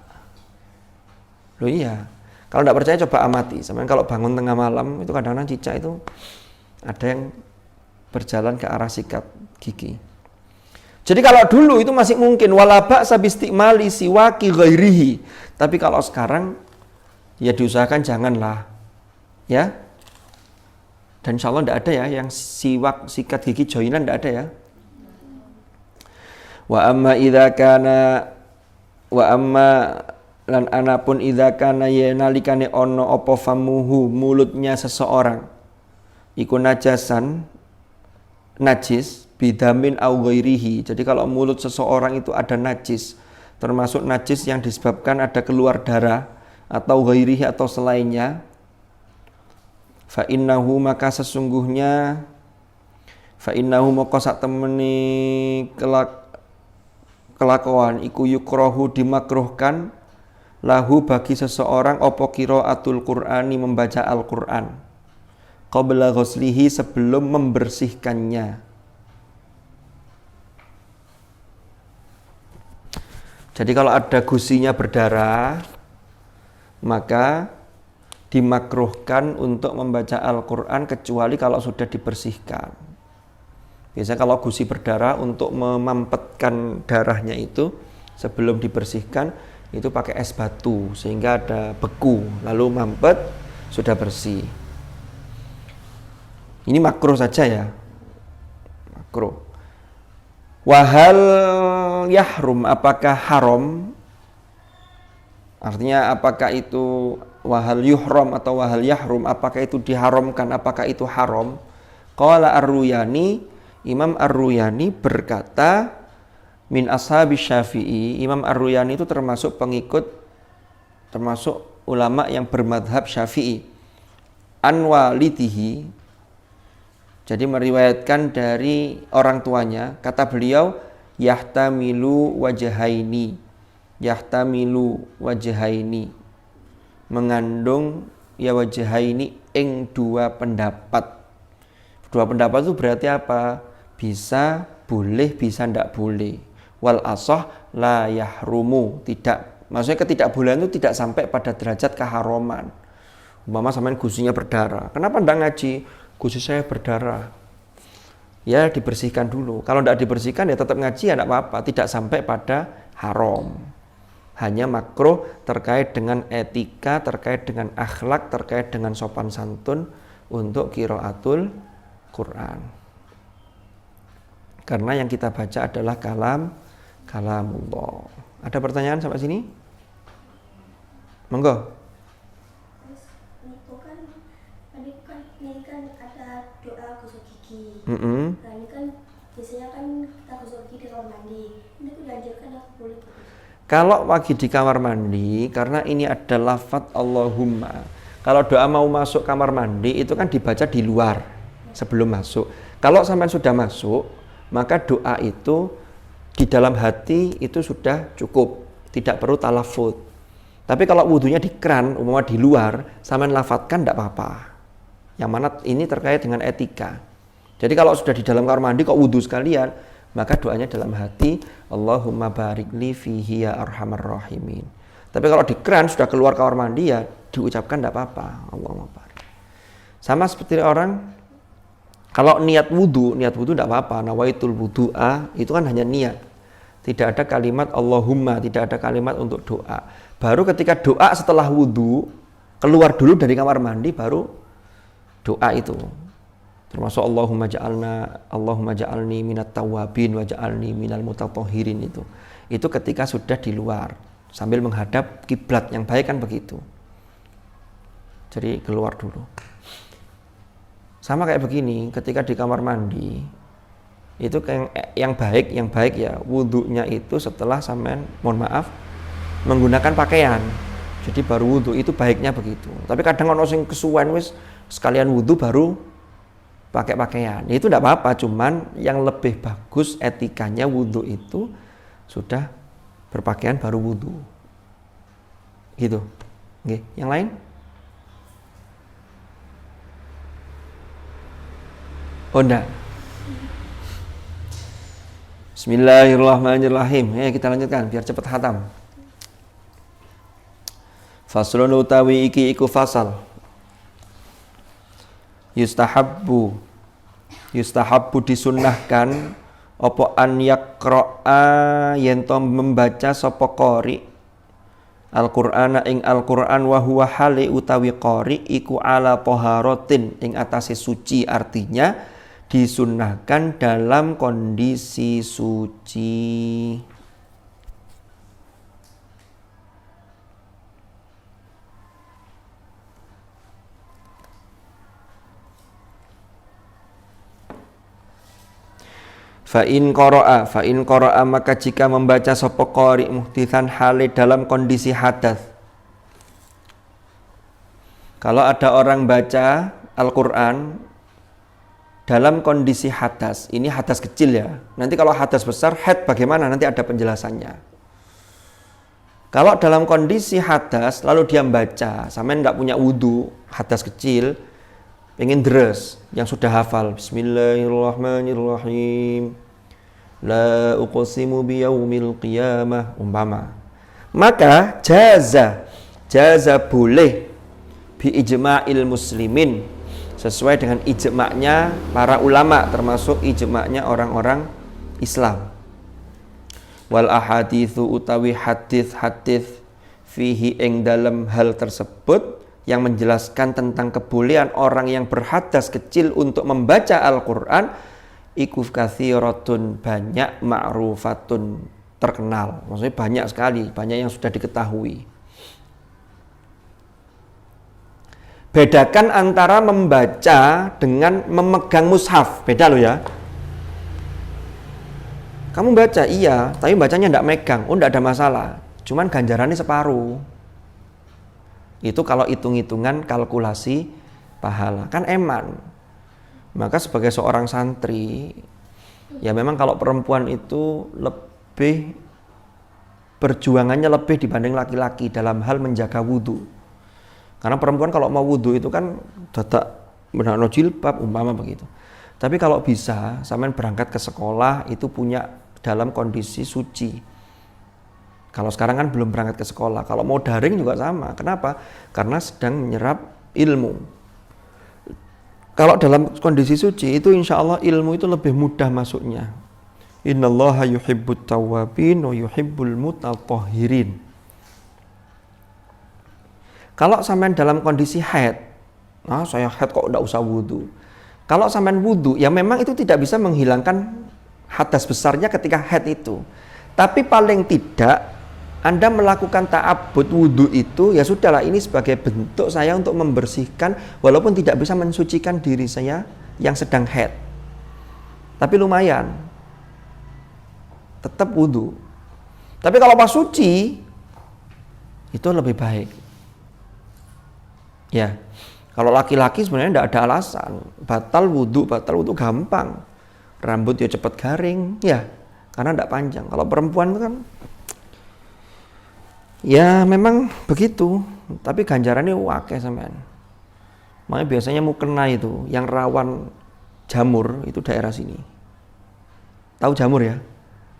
Loh iya. Kalau tidak percaya coba amati. Sampean kalau bangun tengah malam itu kadang-kadang cicak itu ada yang berjalan ke arah sikat gigi. Jadi kalau dulu itu masih mungkin wala ba'sa biistimali siwaki ghairihi. Tapi kalau sekarang ya diusahakan janganlah. Ya. Dan insya Allah tidak ada ya yang sikat gigi joinan, tidak ada ya. Wa amma lan anapun idza kana yenalikane ono apa famuhu, mulutnya seseorang iku najasan, najis, bidamin au ghairihi. Jadi kalau mulut seseorang itu ada najis, termasuk najis yang disebabkan ada keluar darah atau ghairihi atau selainnya, fa innahu maka sesungguhnya maka sak temeni kelakuan iku yukrohu dimakruhkan lahu bagi seseorang opo qiraatul Qur'ani, membaca Al-Qur'an, qabla ghuslihi, sebelum membersihkannya. Jadi kalau ada gusinya berdarah, maka dimakruhkan untuk membaca Al-Qur'an kecuali kalau sudah dibersihkan. Biasanya kalau gusi berdarah, untuk memampetkan darahnya itu sebelum dibersihkan itu pakai es batu sehingga ada beku, lalu mampet, sudah bersih. Ini makruh saja ya, makruh. Wahal yahrum, apakah haram? Artinya apakah itu wahal yuhram atau wahal yahrum, apakah itu diharamkan, apakah itu haram? Qala Ar-Ruyani, Imam Ar-Ruyani berkata, min ashabi Syafi'i, Imam Ar-Ruyani itu termasuk ulama yang bermadhab Syafi'i. Anwalidihi, jadi meriwayatkan dari orang tuanya, kata beliau, yahtamilu wajahaini, mengandung ya wajahaini ing dua pendapat. Dua pendapat itu berarti apa? Bisa boleh, bisa ndak boleh. Wal asah la yahrumu, tidak, maksudnya ketidakbolehan itu tidak sampai pada derajat keharuman. Umpama sampean gusinya berdarah, kenapa ndak ngaji? Gusi saya berdarah. ya dibersihkan dulu. Kalau tidak dibersihkan ya tetap ngaji ya tidak apa-apa, tidak sampai pada haram. Hanya makruh terkait dengan etika, terkait dengan akhlak, terkait dengan sopan santun untuk qiraatul Quran. Karena yang kita baca adalah kalamullah. Ada pertanyaan sampai sini? Monggo. Ini kan ada doa gosok gigi. Nah ini kan biasanya kan kita gosok gigi di kamar mandi. Ini aku dianjurkan aku boleh gitu. Kalau lagi di kamar mandi, karena ini ada lafadz Allahumma. Kalau doa mau masuk kamar mandi itu kan dibaca di luar sebelum masuk. Kalau sampai sudah masuk, maka doa itu di dalam hati itu sudah cukup, tidak perlu talafut. Tapi kalau wudhunya di keran, umpama di luar, sampai lafadzkan tidak apa-apa. Yang mana ini terkait dengan etika. Jadi kalau sudah di dalam kamar mandi kok wudhu sekalian, maka doanya dalam hati, Allahumma barik li fihi ya arhamar rahimin. Tapi kalau di keran sudah keluar kamar mandi ya diucapkan tidak apa-apa, Allahumma barik. Sama seperti orang kalau niat wudhu tidak apa-apa, nawaitul wudu'a itu kan hanya niat. Tidak ada kalimat Allahumma, tidak ada kalimat untuk doa. Baru ketika doa setelah wudhu, keluar dulu dari kamar mandi baru doa itu. Termasuk Allahumma ja'alni minat tawwabin wa ja'alni minal mutatahhirin itu. Itu ketika sudah di luar sambil menghadap kiblat, yang baik kan begitu. Jadi keluar dulu. Sama kayak begini, ketika di kamar mandi itu yang baik ya wudhunya itu setelah sampean mohon maaf menggunakan pakaian. Jadi baru wudhu, itu baiknya begitu. Tapi kadang ono sing kesuwen wis sekalian wudhu baru pakai pakaian. Itu tidak apa-apa, cuman yang lebih bagus etikanya wudhu itu sudah berpakaian baru wudhu. Gitu. Oke, yang lain? Oh enggak. Bismillahirrahmanirrahim. Kita lanjutkan biar cepat khatam. Faslun utawi iki iku fasal. Yustahabbu disunnahkan apa an yaqra'a yen to membaca sapa qari Al-Qur'ana ing Al-Qur'an wa huwa hale utawi qari iku ala taharatin ing atase suci, artinya disunnahkan dalam kondisi suci. Fa in qara'a maka jika membaca sapa qari muhditsan hale dalam kondisi hadas. Kalau ada orang baca Al-Qur'an dalam kondisi hadas, ini hadas kecil ya. Nanti kalau hadas besar, haid bagaimana? Nanti ada penjelasannya. Kalau dalam kondisi hadas lalu dia membaca, sampean enggak punya wudu, hadas kecil, pengen deres, yang sudah hafal Bismillahirrahmanirrahim, la uqsimu biyaumil qiyamah umpama, maka jaza boleh bi ijma'il muslimin, sesuai dengan ijma'nya para ulama, termasuk ijma'nya orang-orang Islam. Wal ahaditsu utawi hadis fihi ing dalam hal tersebut yang menjelaskan tentang kebolehan orang yang berhadas kecil untuk membaca Al-Qur'an iku katsiratun, banyak, ma'rufatun, terkenal. Maksudnya banyak sekali, banyak yang sudah diketahui. Bedakan antara membaca dengan memegang mushaf, beda loh ya. Kamu baca, iya, tapi bacanya enggak megang, enggak ada masalah. Cuman ganjarannya separuh. Itu kalau hitung-hitungan kalkulasi pahala, kan eman. Maka sebagai seorang santri, ya memang kalau perempuan itu lebih perjuangannya lebih dibanding laki-laki dalam hal menjaga wudhu. Karena perempuan kalau mau wudhu itu kan dadak menano jilbab umpama begitu. Tapi kalau bisa sampean berangkat ke sekolah itu punya dalam kondisi suci. Kalau sekarang kan belum berangkat ke sekolah. Kalau mau daring juga sama. Kenapa? Karena sedang menyerap ilmu. Kalau dalam kondisi suci itu insya Allah ilmu itu lebih mudah masuknya. Innallaha yuhibbut tawwabin wa yuhibbul mutatahhirin. Kalau sampean dalam kondisi haid, saya haid kok enggak usah wudu. Kalau sampean wudu, ya memang itu tidak bisa menghilangkan hadas besarnya ketika haid itu. Tapi paling tidak Anda melakukan ta'abbud wudu itu, ya sudahlah, ini sebagai bentuk saya untuk membersihkan, walaupun tidak bisa mensucikan diri saya yang sedang haid. Tapi lumayan, tetap wudu. Tapi kalau pas suci, itu lebih baik. Ya, kalau laki-laki sebenarnya tidak ada alasan. Batal wudu gampang. Rambut ya cepat garing, ya, karena tidak panjang. Kalau perempuan itu kan, ya memang begitu. Tapi ganjarannya wakil sampean. Makanya biasanya mukena itu, yang rawan jamur itu daerah sini. Tahu jamur ya?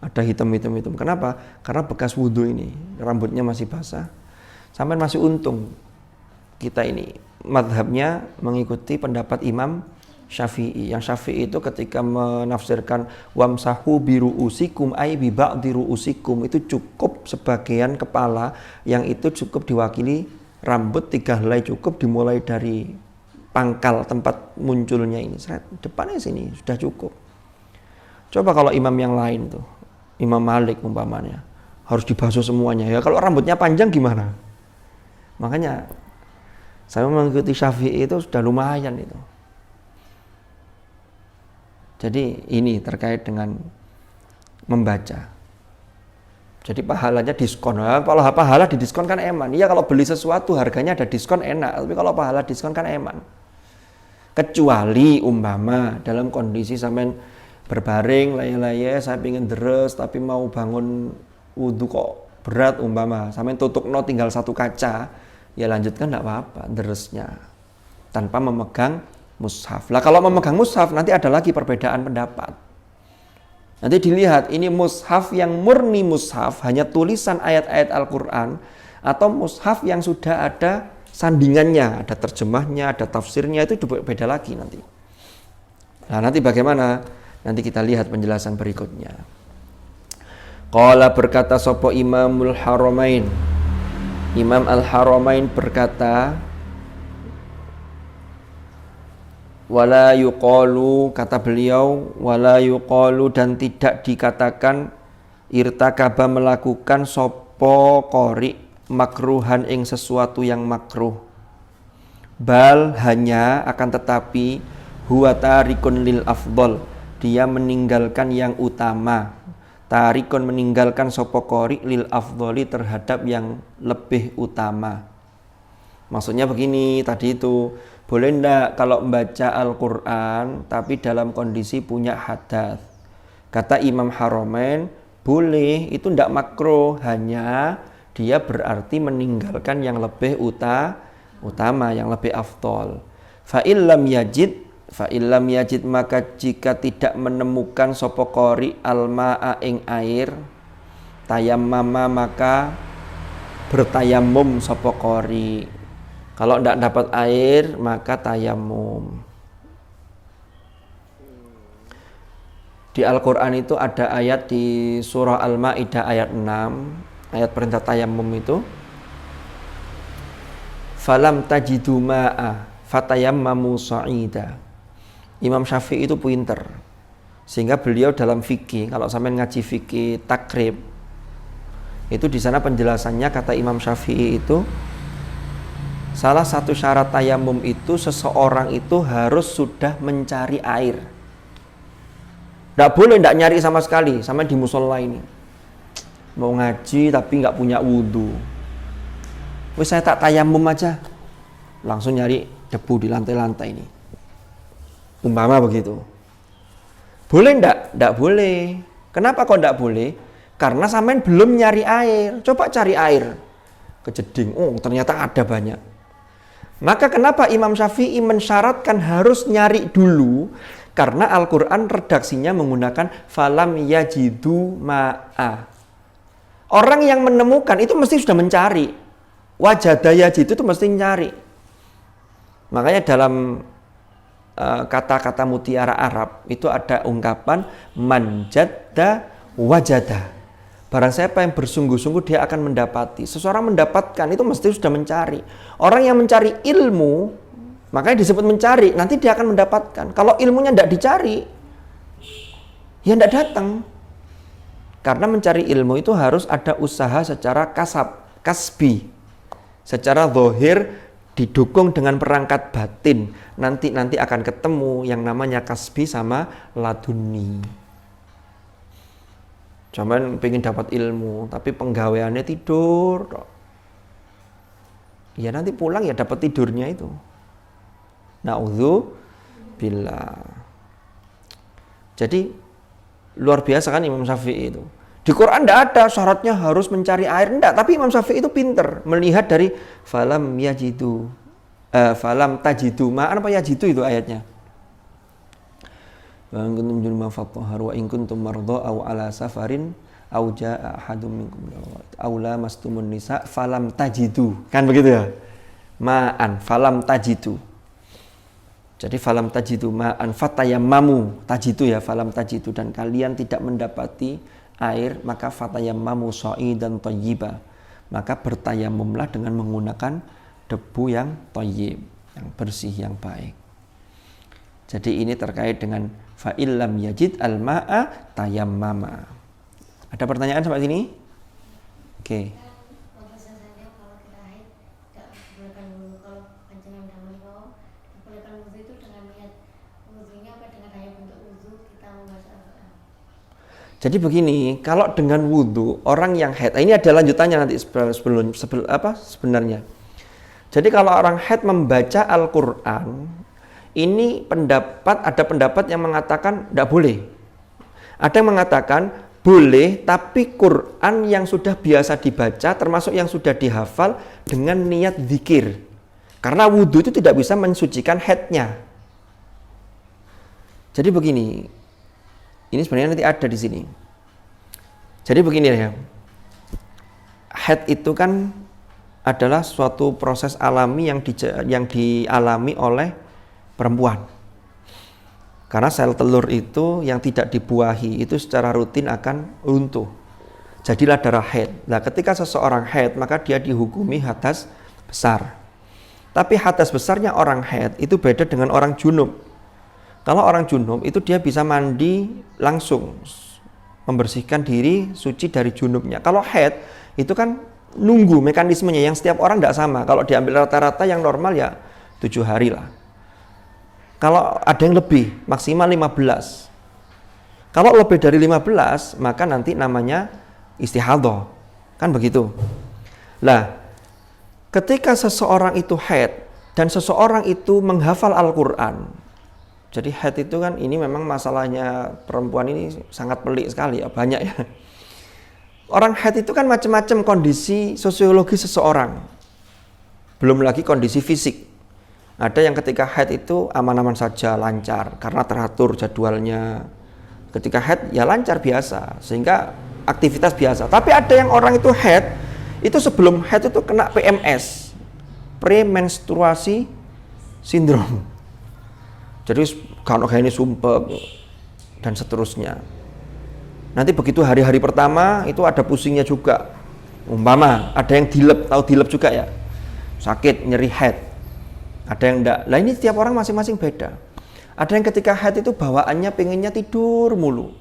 Ada hitam. Kenapa? Karena bekas wudu ini, rambutnya masih basah. Sampean masih untung. Kita ini madhabnya mengikuti pendapat Imam Syafi'i. Yang Syafi'i itu ketika menafsirkan wamsahu biru'usikum ay bi ba'di ru'usikum, itu cukup sebagian kepala, yang itu cukup diwakili rambut 3 helai, cukup dimulai dari pangkal tempat munculnya ini, depannya sini sudah cukup. Coba kalau imam yang lain tuh, Imam Malik umpamanya, harus dibasuh semuanya. Ya kalau rambutnya panjang gimana? Makanya saya mengikuti Syafi'i itu sudah lumayan itu. Jadi ini terkait dengan membaca. Jadi pahalanya diskon. Kalau pahala didiskon kan eman. Iya, kalau beli sesuatu harganya ada diskon enak. Tapi kalau pahala diskon kan eman. Kecuali umpama dalam kondisi sampean berbaring laya-laya, saya pengen deres tapi mau bangun wudu kok berat umpama, sampean tutupno tinggal 1 kaca, ya lanjutkan enggak apa-apa deresnya tanpa memegang mushaf. Lah kalau memegang mushaf nanti ada lagi perbedaan pendapat. Nanti dilihat ini mushaf yang murni mushaf, hanya tulisan ayat-ayat Al-Qur'an, atau mushaf yang sudah ada sandingannya, ada terjemahnya, ada tafsirnya, itu beda lagi nanti. Nah, nanti bagaimana? Nanti kita lihat penjelasan berikutnya. Qala berkata sapa Imamul Haramain. Imam Al-Haramain berkata, wala yuqalu, kata beliau, wala yuqalu, dan tidak dikatakan irtakaba melakukan sapa qori makruhan ing sesuatu yang makruh. Bal hanya, akan tetapi, huwa tarikun lil afdol, dia meninggalkan yang utama. Tarikun meninggalkan sapa qori lil afdoli, terhadap yang lebih utama. Maksudnya begini, tadi itu boleh ndak kalau membaca Al-Quran tapi dalam kondisi punya hadas? Kata Imam Haramain, boleh, itu ndak makruh, hanya dia berarti meninggalkan yang lebih utama, yang lebih afdol. Fa illam yajid, maka jika tidak menemukan sapa qori al-ma'a ing air, tayammama, maka bertayamum sapa qori. Kalau tidak dapat air, maka tayamum. Di Al-Quran itu ada ayat di surah Al-Ma'idah ayat 6, ayat perintah tayamum itu. Falam tajidu ma'a fatayammamu sa'ida. Imam Syafi'i itu pinter, sehingga beliau dalam fikih, kalau sampai ngaji fikih takrib, itu di sana penjelasannya, kata Imam Syafi'i itu, salah satu syarat tayamum itu seseorang itu harus sudah mencari air. Tidak boleh tidak nyari sama sekali, sama di musola ini. Mau ngaji tapi nggak punya wudhu. Wes saya tak tayamum aja, langsung nyari debu di lantai-lantai ini. Umpama begitu. Boleh enggak? Enggak boleh. Kenapa kok enggak boleh? Karena sampean belum nyari air. Coba cari air ke jeding. Oh, ternyata ada banyak. Maka kenapa Imam Syafi'i mensyaratkan harus nyari dulu? Karena Al-Quran redaksinya menggunakan falam yajidu ma'a. Orang yang menemukan itu mesti sudah mencari. Wajada yajidu itu mesti mencari. Makanya dalam kata-kata mutiara Arab itu ada ungkapan man jadda wajada. Barang siapa yang bersungguh-sungguh dia akan mendapati. Seseorang mendapatkan itu mesti sudah mencari. Orang yang mencari ilmu, makanya disebut mencari, nanti dia akan mendapatkan. Kalau ilmunya tidak dicari, ya tidak datang. Karena mencari ilmu itu harus ada usaha secara kasbi. Secara zahir didukung dengan perangkat batin, nanti akan ketemu yang namanya kasbi sama laduni. Cuman pengen dapat ilmu, tapi penggaweannya tidur. Ya nanti pulang ya dapat tidurnya itu. Na'udzubillah. Jadi luar biasa kan Imam Syafi'i itu. Di Quran tidak ada syaratnya harus mencari air, enggak. Tapi Imam Syafi'i itu pinter melihat dari falam tajidu ma'an apa yajidu itu ayatnya. Wa in kuntum junuban fatahharu wa in kuntum marda aw ala safarin aw jaa ahadum minkum aw lamastumun nisa falam tajidu. Kan begitu ya? Ma'an falam tajidu. Jadi falam tajidu ma'an fatayammamu. Tajidu ya falam tajidu, dan kalian tidak mendapati air, maka fatayammamu sha'idan thayyiba, maka bertayamumlah dengan menggunakan debu yang thayyib, yang bersih, yang baik. Jadi ini terkait dengan fa illam yajid al-ma'a tayammama. Ada pertanyaan sampai sini? Oke. Jadi begini, kalau dengan wudhu orang yang haid, ini ada lanjutannya nanti sebenarnya. Jadi kalau orang haid membaca Al-Quran, ini ada pendapat yang mengatakan tidak boleh. Ada yang mengatakan boleh, tapi Quran yang sudah biasa dibaca, termasuk yang sudah dihafal dengan niat zikir. Karena wudhu itu tidak bisa mensucikan haidnya. Jadi begini. Ini sebenarnya nanti ada di sini. Jadi begini ya. Haid itu kan adalah suatu proses alami yang dialami oleh perempuan. Karena sel telur itu yang tidak dibuahi itu secara rutin akan runtuh. Jadilah darah haid. Nah, ketika seseorang haid maka dia dihukumi hadas besar. Tapi hadas besarnya orang haid itu beda dengan orang junub. Kalau orang junub itu dia bisa mandi langsung, membersihkan diri suci dari junubnya. Kalau haid itu kan nunggu mekanismenya yang setiap orang tidak sama. Kalau diambil rata-rata yang normal ya 7 hari lah. Kalau ada yang lebih, maksimal 15. Kalau lebih dari 15, maka nanti namanya istihadhah. Kan begitu. Nah, ketika seseorang itu haid dan seseorang itu menghafal Al-Quran, jadi haid itu kan ini memang masalahnya perempuan ini sangat pelik sekali ya, banyak ya. Orang haid itu kan macam-macam kondisi sosiologi seseorang. Belum lagi kondisi fisik. Ada yang ketika haid itu aman-aman saja, lancar karena teratur jadwalnya. Ketika haid ya lancar biasa, sehingga aktivitas biasa. Tapi ada yang orang itu haid, itu sebelum haid itu kena PMS, premenstruasi syndrome. Jadi kalau kayak ini sumpek dan seterusnya. Nanti begitu hari-hari pertama itu ada pusingnya juga. Umpama ada yang dilep, tahu dilep juga ya? Sakit, nyeri haid. Ada yang enggak. Lah ini setiap orang masing-masing beda. Ada yang ketika haid itu bawaannya pengennya tidur mulu.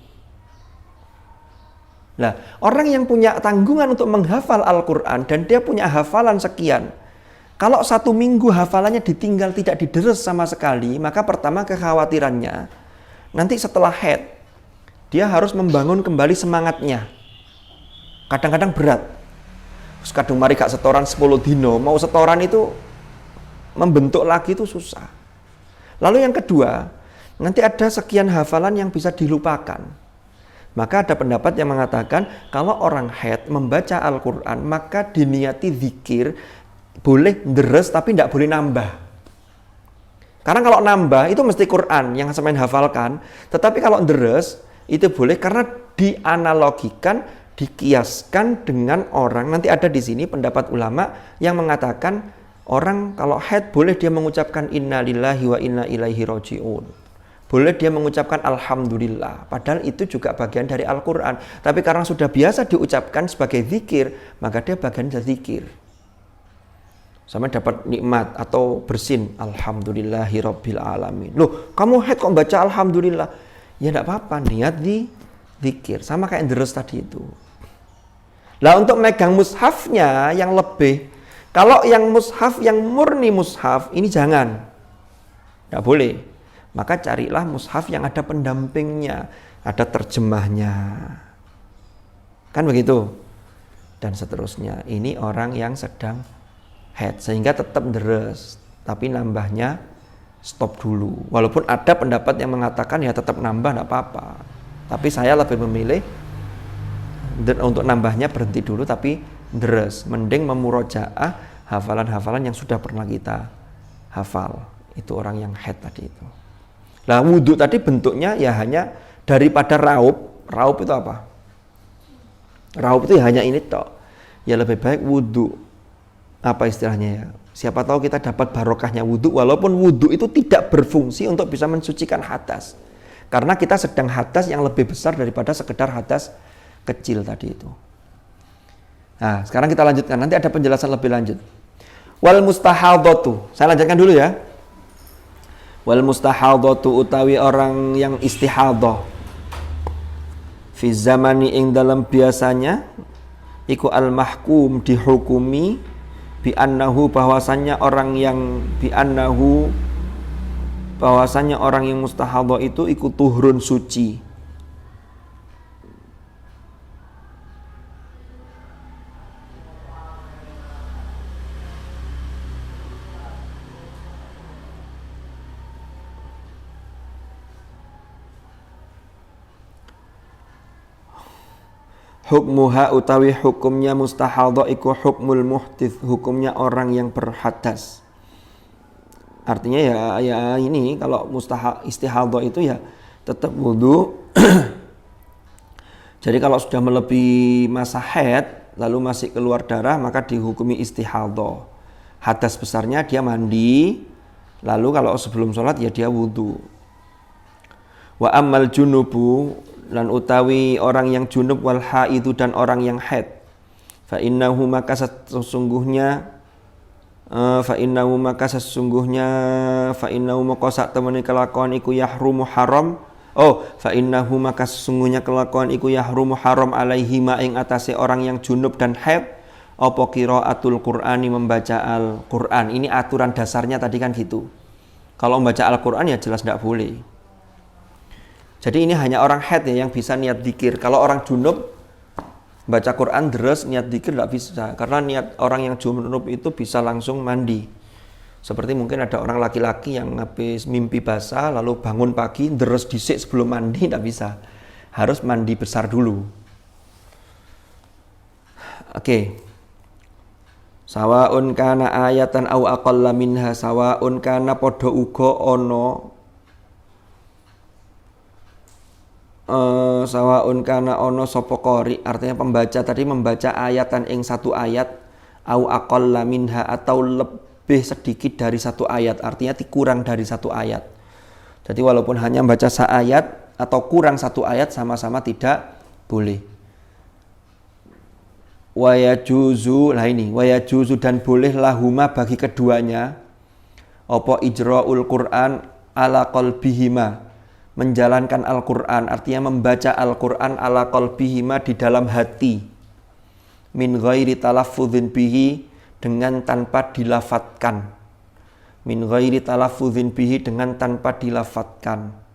Nah, orang yang punya tanggungan untuk menghafal Al-Quran dan dia punya hafalan sekian, kalau 1 minggu hafalannya ditinggal tidak dideres sama sekali, maka pertama kekhawatirannya, nanti setelah haid, dia harus membangun kembali semangatnya. Kadang-kadang berat. Terus kadang mari gak setoran 10 dino, mau setoran itu membentuk lagi itu susah. Lalu yang kedua, nanti ada sekian hafalan yang bisa dilupakan. Maka ada pendapat yang mengatakan, kalau orang haid membaca Al-Quran, maka diniati zikir, boleh deres tapi tidak boleh nambah. Karena kalau nambah itu mesti Quran yang sampean hafalkan, tetapi kalau deres itu boleh karena dianalogikan, dikiaskan dengan orang. Nanti ada di sini pendapat ulama yang mengatakan Orang kalau haid boleh dia mengucapkan inna lillahi wa inna ilaihi raji'un. Boleh dia mengucapkan alhamdulillah. Padahal itu juga bagian dari Al-Quran. Tapi karena sudah biasa diucapkan sebagai zikir, maka dia bagian dari zikir. Sama dapat nikmat atau bersin. Alhamdulillahi rabbil alamin. Loh, kamu haid kok baca alhamdulillah? Ya enggak apa-apa, niat di zikir. Sama kayak deres tadi itu. Lah untuk megang mushafnya yang lebih, kalau yang mushaf, yang murni mushaf, ini jangan. Enggak boleh. Maka carilah mushaf yang ada pendampingnya, ada terjemahnya. Kan begitu? Dan seterusnya. Ini orang yang sedang haid, sehingga tetap deres, tapi nambahnya stop dulu. Walaupun ada pendapat yang mengatakan ya tetap nambah, enggak apa-apa. Tapi saya lebih memilih untuk nambahnya berhenti dulu, tapi deres. Mending memurojaah hafalan-hafalan yang sudah pernah kita hafal. Itu orang yang haid tadi itu. Nah, wudhu tadi bentuknya ya hanya daripada raup. Raup itu apa? Raup itu ya hanya ini tok. Ya lebih baik wudhu. Apa istilahnya ya? Siapa tahu kita dapat barokahnya wudhu, walaupun wudhu itu tidak berfungsi untuk bisa mensucikan hadas. Karena kita sedang hadas yang lebih besar daripada sekedar hadas kecil tadi itu. Nah, sekarang kita lanjutkan. Nanti ada penjelasan lebih lanjut. Wal mustahadhatu. Saya lanjutkan dulu ya. Wal mustahadhatu utawi orang yang istihadhah fi zamani ing dalam biasanya iku al mahkum dihukumi bi annahu bahwasannya orang yang mustahadhah itu iku tuhurun suci. Hukmuha utawi hukumnya mustahadhah iku hukmul muhdits, hukumnya orang yang berhadas. Artinya ya ini kalau istihadhah itu ya tetap wudu. Jadi kalau sudah melebihi masa haid lalu masih keluar darah maka dihukumi istihadhah. Hadas besarnya dia mandi, lalu kalau sebelum sholat ya dia wudu. Wa ammal junubu, lan utawi orang yang junub wal haidu dan orang yang haid, fa innahu maka sesungguhnya fa innahu maka sak temene kelakuan iku yahrumu haram. Fa innahu maka sesungguhnya kelakuan iku yahrumu haram alaihi ma ing atase orang yang junub dan haid apa qiraatul Qur'ani, membaca Al-Qur'an. Ini aturan dasarnya tadi kan gitu. Kalau membaca Al-Qur'an ya jelas tidak boleh. Jadi ini hanya orang haid ya yang bisa niat dzikir. Kalau orang junub baca Quran deres niat dzikir tidak bisa. Karena niat orang yang junub itu bisa langsung mandi. Seperti mungkin ada orang laki-laki yang habis mimpi basah lalu bangun pagi deres dhisik sebelum mandi, tidak bisa. Harus mandi besar dulu. Oke. Sawaun kana ayatan au aqalla minha, sawaun kana padha uga ana sawaun kana ono sapa qari, artinya pembaca tadi membaca ayatan ing satu ayat au aqalla minha atau lebih sedikit dari satu ayat, artinya kurang dari satu ayat. Jadi walaupun hanya membaca seayat atau kurang satu ayat sama-sama tidak boleh. Wa yajuzu, lah ini wa yajuzu dan boleh lahuma bagi keduanya apa ijra'ul Qur'an ala qalbihima, menjalankan Al-Quran, artinya membaca Al-Quran ala qalbihima di dalam hati, min ghairi talaffuzin bihi, dengan tanpa dilafatkan, min ghairi talaffuzin bihi, dengan tanpa dilafatkan.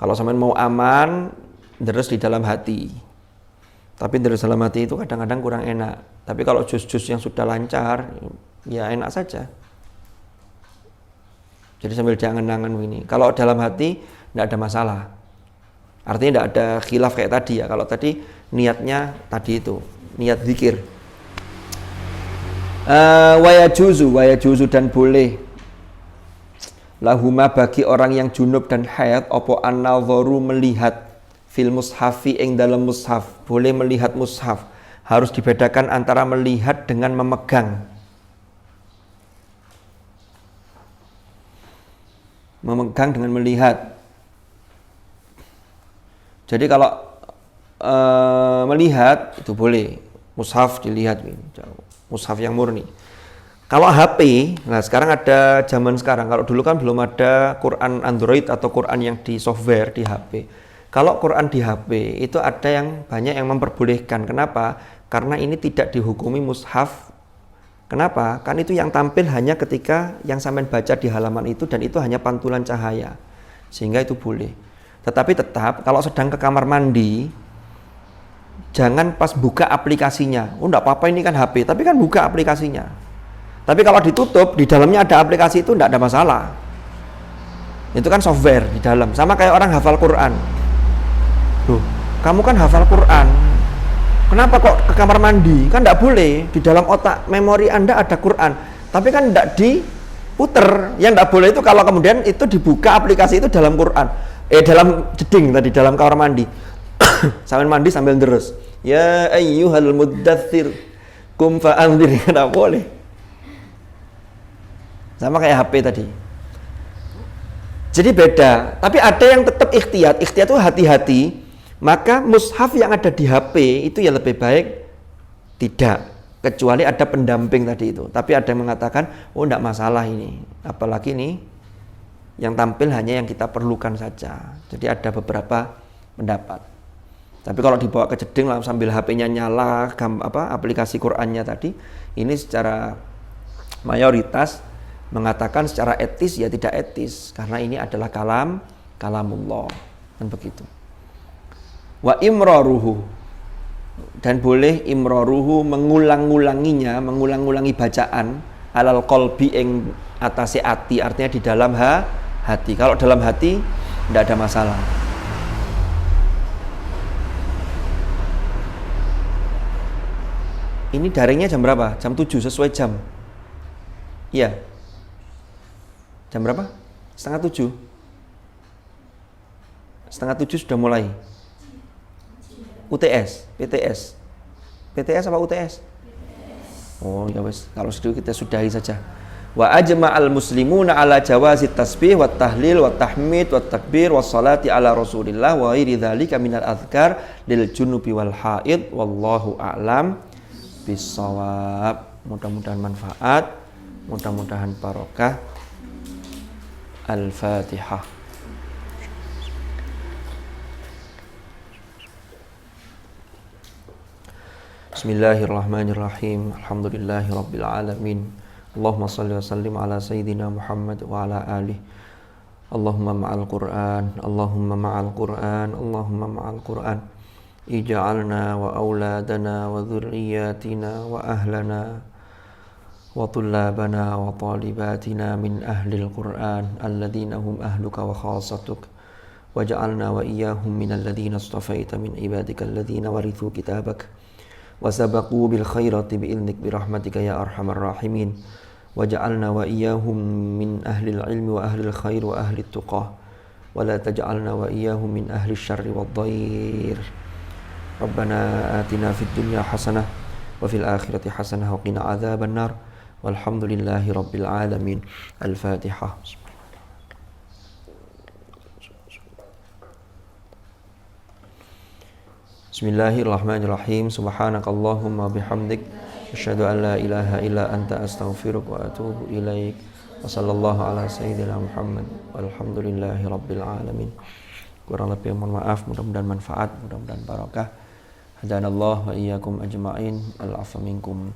Kalau sampean mau aman, deres di dalam hati. Tapi deres dalam hati itu kadang-kadang kurang enak. Tapi kalau juz-juz yang sudah lancar, ya enak saja. Jadi sambil diangan-angan begini. Kalau dalam hati tidak ada masalah. Artinya tidak ada khilaf kayak tadi ya. Kalau tadi niatnya tadi itu, niat zikir. Wa yajuzu dan boleh lahuma bagi orang yang junub dan haid apa an-nadharu melihat fil mushafi ing dalam mushaf, boleh melihat mushaf. Harus dibedakan antara melihat dengan memegang. Memegang dengan melihat. Jadi kalau melihat itu boleh, mushaf dilihat, mushaf yang murni. Kalau HP, nah sekarang ada zaman sekarang. Kalau dulu kan belum ada Quran Android atau Quran yang di software di HP. Kalau Quran di HP itu ada yang banyak yang memperbolehkan. Kenapa? Karena ini tidak dihukumi mushaf. Kenapa? Kan itu yang tampil hanya ketika yang sampean baca di halaman itu, dan itu hanya pantulan cahaya. Sehingga itu boleh. Tetapi tetap kalau sedang ke kamar mandi, jangan pas buka aplikasinya. Oh enggak apa-apa, ini kan HP, tapi kan buka aplikasinya. Tapi kalau ditutup, di dalamnya ada aplikasi, itu enggak ada masalah. Itu kan software di dalam. Sama kayak orang hafal Quran. Loh, kamu kan hafal Quran, kenapa kok ke kamar mandi? Kan enggak boleh. Di dalam otak memori Anda ada Quran, tapi kan enggak diputer. Yang enggak boleh itu kalau kemudian itu dibuka aplikasi itu dalam Quran. Dalam jeding tadi, dalam kamar mandi. Sambil mandi sambil terus. Ya ayyuhal muddatsir qum fa'anzir. Enggak boleh. Sama kayak HP tadi. Jadi beda. Tapi ada yang tetap ikhtiyat. Ikhtiyat itu hati-hati. Maka mushaf yang ada di HP itu ya lebih baik tidak. Kecuali ada pendamping tadi itu. Tapi ada yang mengatakan, oh enggak masalah ini. Apalagi ini yang tampil hanya yang kita perlukan saja. Jadi ada beberapa pendapat. Tapi kalau dibawa ke jeding sambil HP-nya nyala, aplikasi Qur'annya tadi, ini secara mayoritas mengatakan secara etis ya tidak etis, karena ini adalah kalamullah, kan begitu. Wa imraruhu, dan boleh imraruhu mengulang-ulanginya, mengulang-ulangi bacaan alal qalbi ing atase ati, artinya di dalam hati. Kalau dalam hati tidak ada masalah. Ini daringnya jam berapa? Jam 7 sesuai jam. Iya. Jam berapa? 6:30. 6:30 sudah mulai. UTS, PTS. PTS apa UTS? Oh ya wes, kalau sedikit kita sudahi saja. Wa ajma'al muslimuna ala jawazi tasbih wa tahlil wa tahmid wa takbir wa salati ala Rasulillah wa ghairi dzalika minal adhkar lil junubi wal haid wallahu a'lam bisawab. Mudah-mudahan manfaat, mudah-mudahan barokah. Al-Fatihah. Bismillahirrahmanirrahim. Alhamdulillahirabbil alamin. Allahumma shalli wa sallim ala sayyidina Muhammad wa ala alihi. Allahumma ma'al Qur'an, Allahumma ma'al Qur'an, Allahumma ma'al Qur'an. Ij'alna wa auladana wa dhurriyyatina wa ahlana wa tullabana wa talibatina min ahlil Qur'an alladhina hum ahluka wa khasatuk waj'alna wa iyyahum minal ladzina istafaita min ibadika alladhina warithu kitabak wa sabaqu bil khairati bi idnik bi rahmatika ya arhamar rahimin waj'alna wa iyyahum min ahlil ilmi wa ahlil khair wa ahlit tuqah wa la taj'alna wa iyyahum min ahli syarri wad dhair. Rabbana atina fid dunya hasanah wa fil akhirati hasanah wa qina adzaban nar. Walhamdulillahi rabbil alamin. Al-Fatihah. Bismillahirrahmanirrahim. Subhanakallahumma bihamdik asyhadu an la ilaha illa anta astaghfiruka wa atubu ilaik. Wa sallallahu ala sayyidina Muhammad walhamdulillahi rabbil alamin. Kurang lebih mohon maaf, mudah-mudahan manfaat, mudah-mudahan barakah. Hadanallahu wa iyyakum ajma'in. Al-'afwa minkum.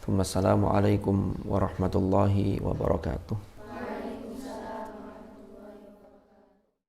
Assalamualaikum warahmatullahi wabarakatuh.